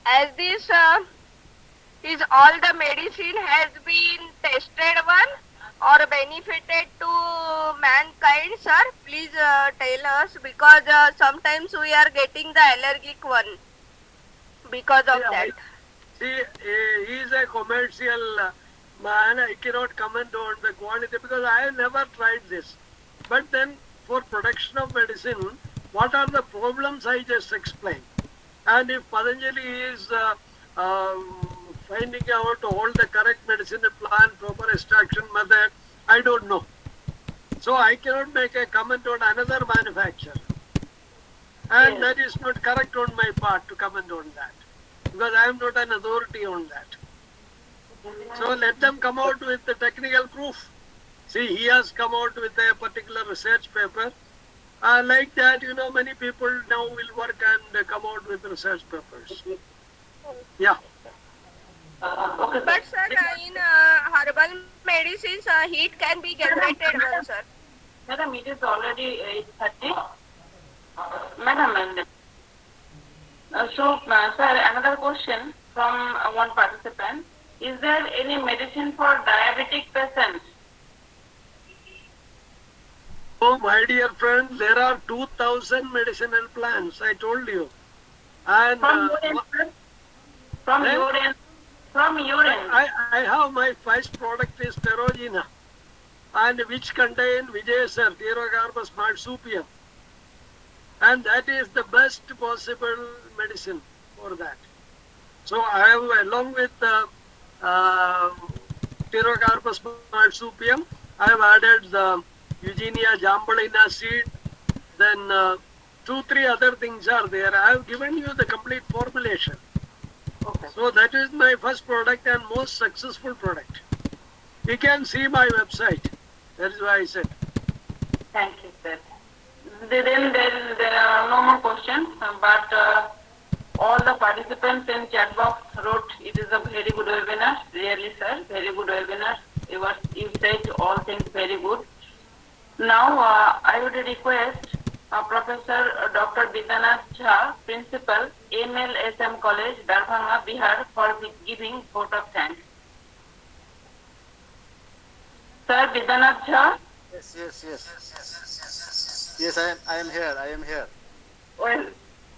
as this is all the medicine has been tested one or benefited to mankind, sir? Please tell us, because sometimes we are getting the allergic one because of that. See, he is a commercial man. I cannot comment on the quantity because I have never tried this. But then, for production of medicine, what are the problems I just explained? And if Patanjali is finding out all the correct medicinal plan, proper extraction method, I don't know. So I cannot make a comment on another manufacturer. And Yes. that is not correct on my part to comment on that. Because I am not an authority on that. So let them come out with the technical proof. See, he has come out with a particular research paper. Like that, many people now will work and come out with research papers. Yeah. Okay, sir. But sir, in herbal medicines, heat can be generated one, sir. Madam, it is already 8:30. Madam, and so, sir, another question from one participant. Is there any medicine for diabetic patients? Oh, my dear friend, there are 2,000 medicinal plants, I told you. And From your end, sir? From Eh? your end? From your end? I have my first product is Terogina, and which contain Vijayasar, Therogarbus marsupium. And that is the best possible medicine for that. So I have, along with Pterogarbus marsupium, I have added the Eugenia jambalina seed, then 2-3 other things are there. I have given you the complete formulation. Okay. So that is my first product and most successful product. You can see my website. That is why I said. Thank you, sir. Then there are no more questions, but all the participants in chat box wrote it is a very good webinar. Really, sir, very good webinar. You said all things very good. Now, I would request Professor Dr. Bidanath Jha, Principal, MLSM College, Darbhanga, Bihar, for giving vote of thanks. Sir Bidanath Jha. Yes, I am here. Well,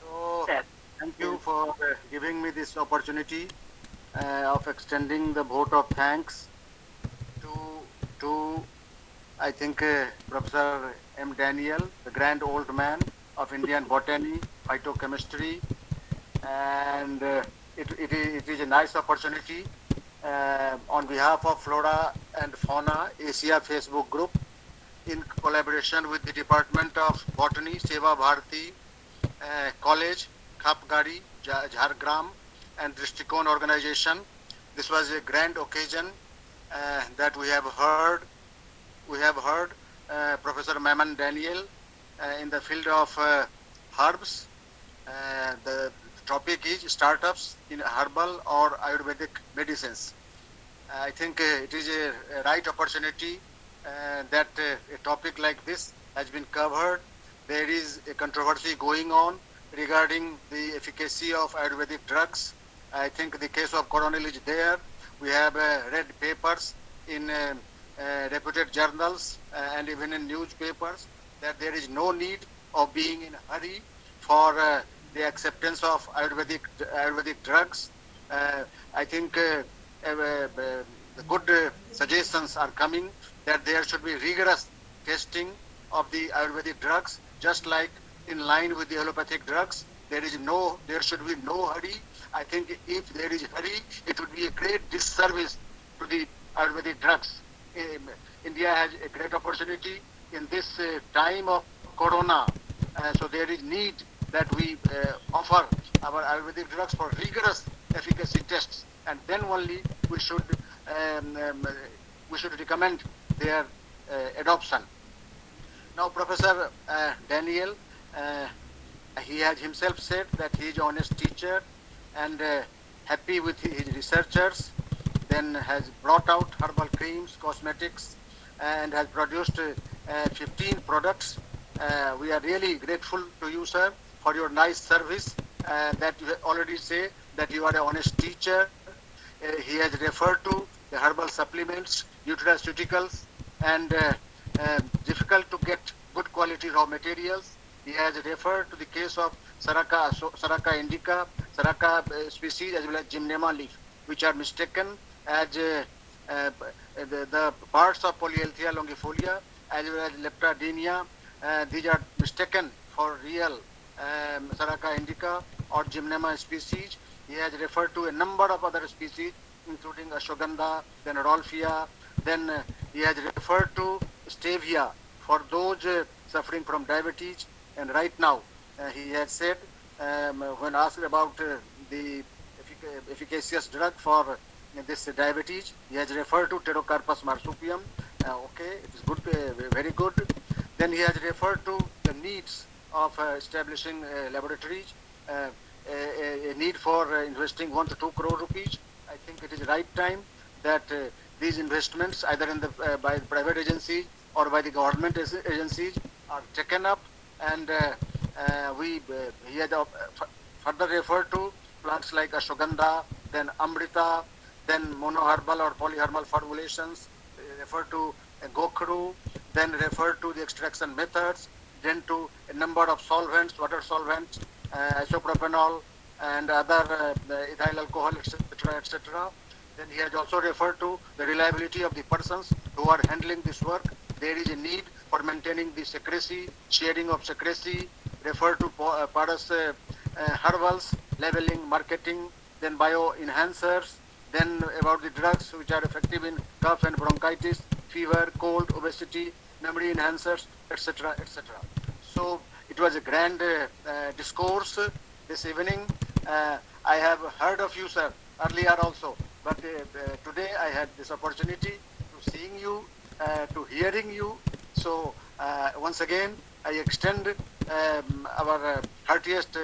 So, sir. thank you for giving me this opportunity of extending the vote of thanks to I think Professor M. Daniel, the grand old man of Indian botany, phytochemistry, and it is a nice opportunity on behalf of Flora and Fauna Asia Facebook group, in collaboration with the Department of Botany, Seva Bharati College, Khapgari, Jhargram, and Drishtikon organization. This was a grand occasion that we have heard Professor Maman Daniel in the field of herbs. The topic is startups in herbal or Ayurvedic medicines. I think it is a right opportunity that a topic like this has been covered. There is a controversy going on regarding the efficacy of Ayurvedic drugs. I think the case of Coronil is there. We have read papers in reputed journals and even in newspapers that there is no need of being in a hurry for the acceptance of Ayurvedic drugs. I think the good suggestions are coming that there should be rigorous testing of the Ayurvedic drugs, just like in line with the allopathic drugs. There should be no hurry. I think if there is hurry, it would be a great disservice to the Ayurvedic drugs. India has a great opportunity in this time of Corona. So there is need that we offer our Ayurvedic drugs for rigorous efficacy tests, and then only we should recommend their adoption. Now, Professor Daniel, he has himself said that he is an honest teacher and happy with his researchers, then has brought out herbal creams, cosmetics, and has produced 15 products. We are really grateful to you, sir, for your nice service that you already say that you are an honest teacher. He has referred to the herbal supplements, nutraceuticals, and difficult to get good quality raw materials. He has referred to the case of Saraca indica, Saraca species, as well as Gymnema leaf, which are mistaken as the parts of Polyalthia longifolia, as well as Leptadenia. These are mistaken for real Saraca indica or Gymnema species. He has referred to a number of other species, including Ashwagandha, then Rolfia, then he has referred to Stevia for those suffering from diabetes. And right now, he has said, when asked about the efficacious drug for this diabetes, he has referred to Pterocarpus marsupium. Okay, it is good, very good. Then he has referred to the needs of establishing laboratories, a need for investing 1 to 2 crore rupees. I think it is right time that these investments, either in the by private agencies or by the government agencies, are taken up. And he has further referred to plants like Ashwagandha, then Amrita, then monoherbal or polyherbal formulations, referred to Gokhru, then referred to the extraction methods, then to a number of solvents, water solvents, isopropanol, and other ethyl alcohol, etc., etc. Then he has also referred to the reliability of the persons who are handling this work. There is a need for maintaining the secrecy, sharing of secrecy, refer to Paras herbals, labeling, marketing, then bio-enhancers, then about the drugs which are effective in cough and bronchitis, fever, cold, obesity, memory enhancers, etc., etc. So it was a grand discourse this evening. I have heard of you, sir, earlier also, but today I had this opportunity to seeing you, to hearing you. So once again, I extend our heartiest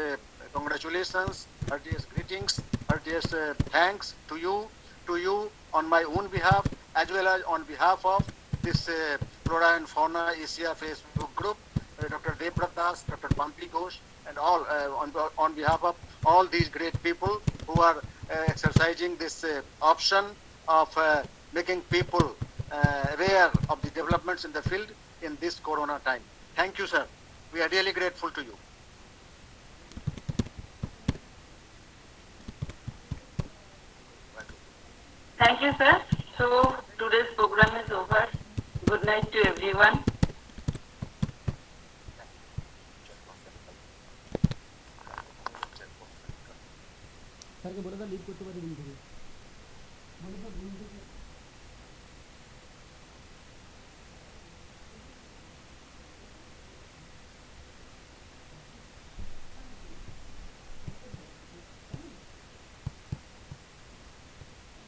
congratulations, heartiest greetings, heartiest thanks to you on my own behalf, as well as on behalf of this Flora and Fauna Asia Facebook group, Dr. Devrat Das, Dr. Pampi Ghosh, and all on behalf of all these great people who are exercising this option of making people aware of the developments in the field in this Corona time. Thank you, sir. We are really grateful to you. Thank you, sir. So today's program is over. Good night to everyone. স্যারকে বলে দাও leave করতে পারি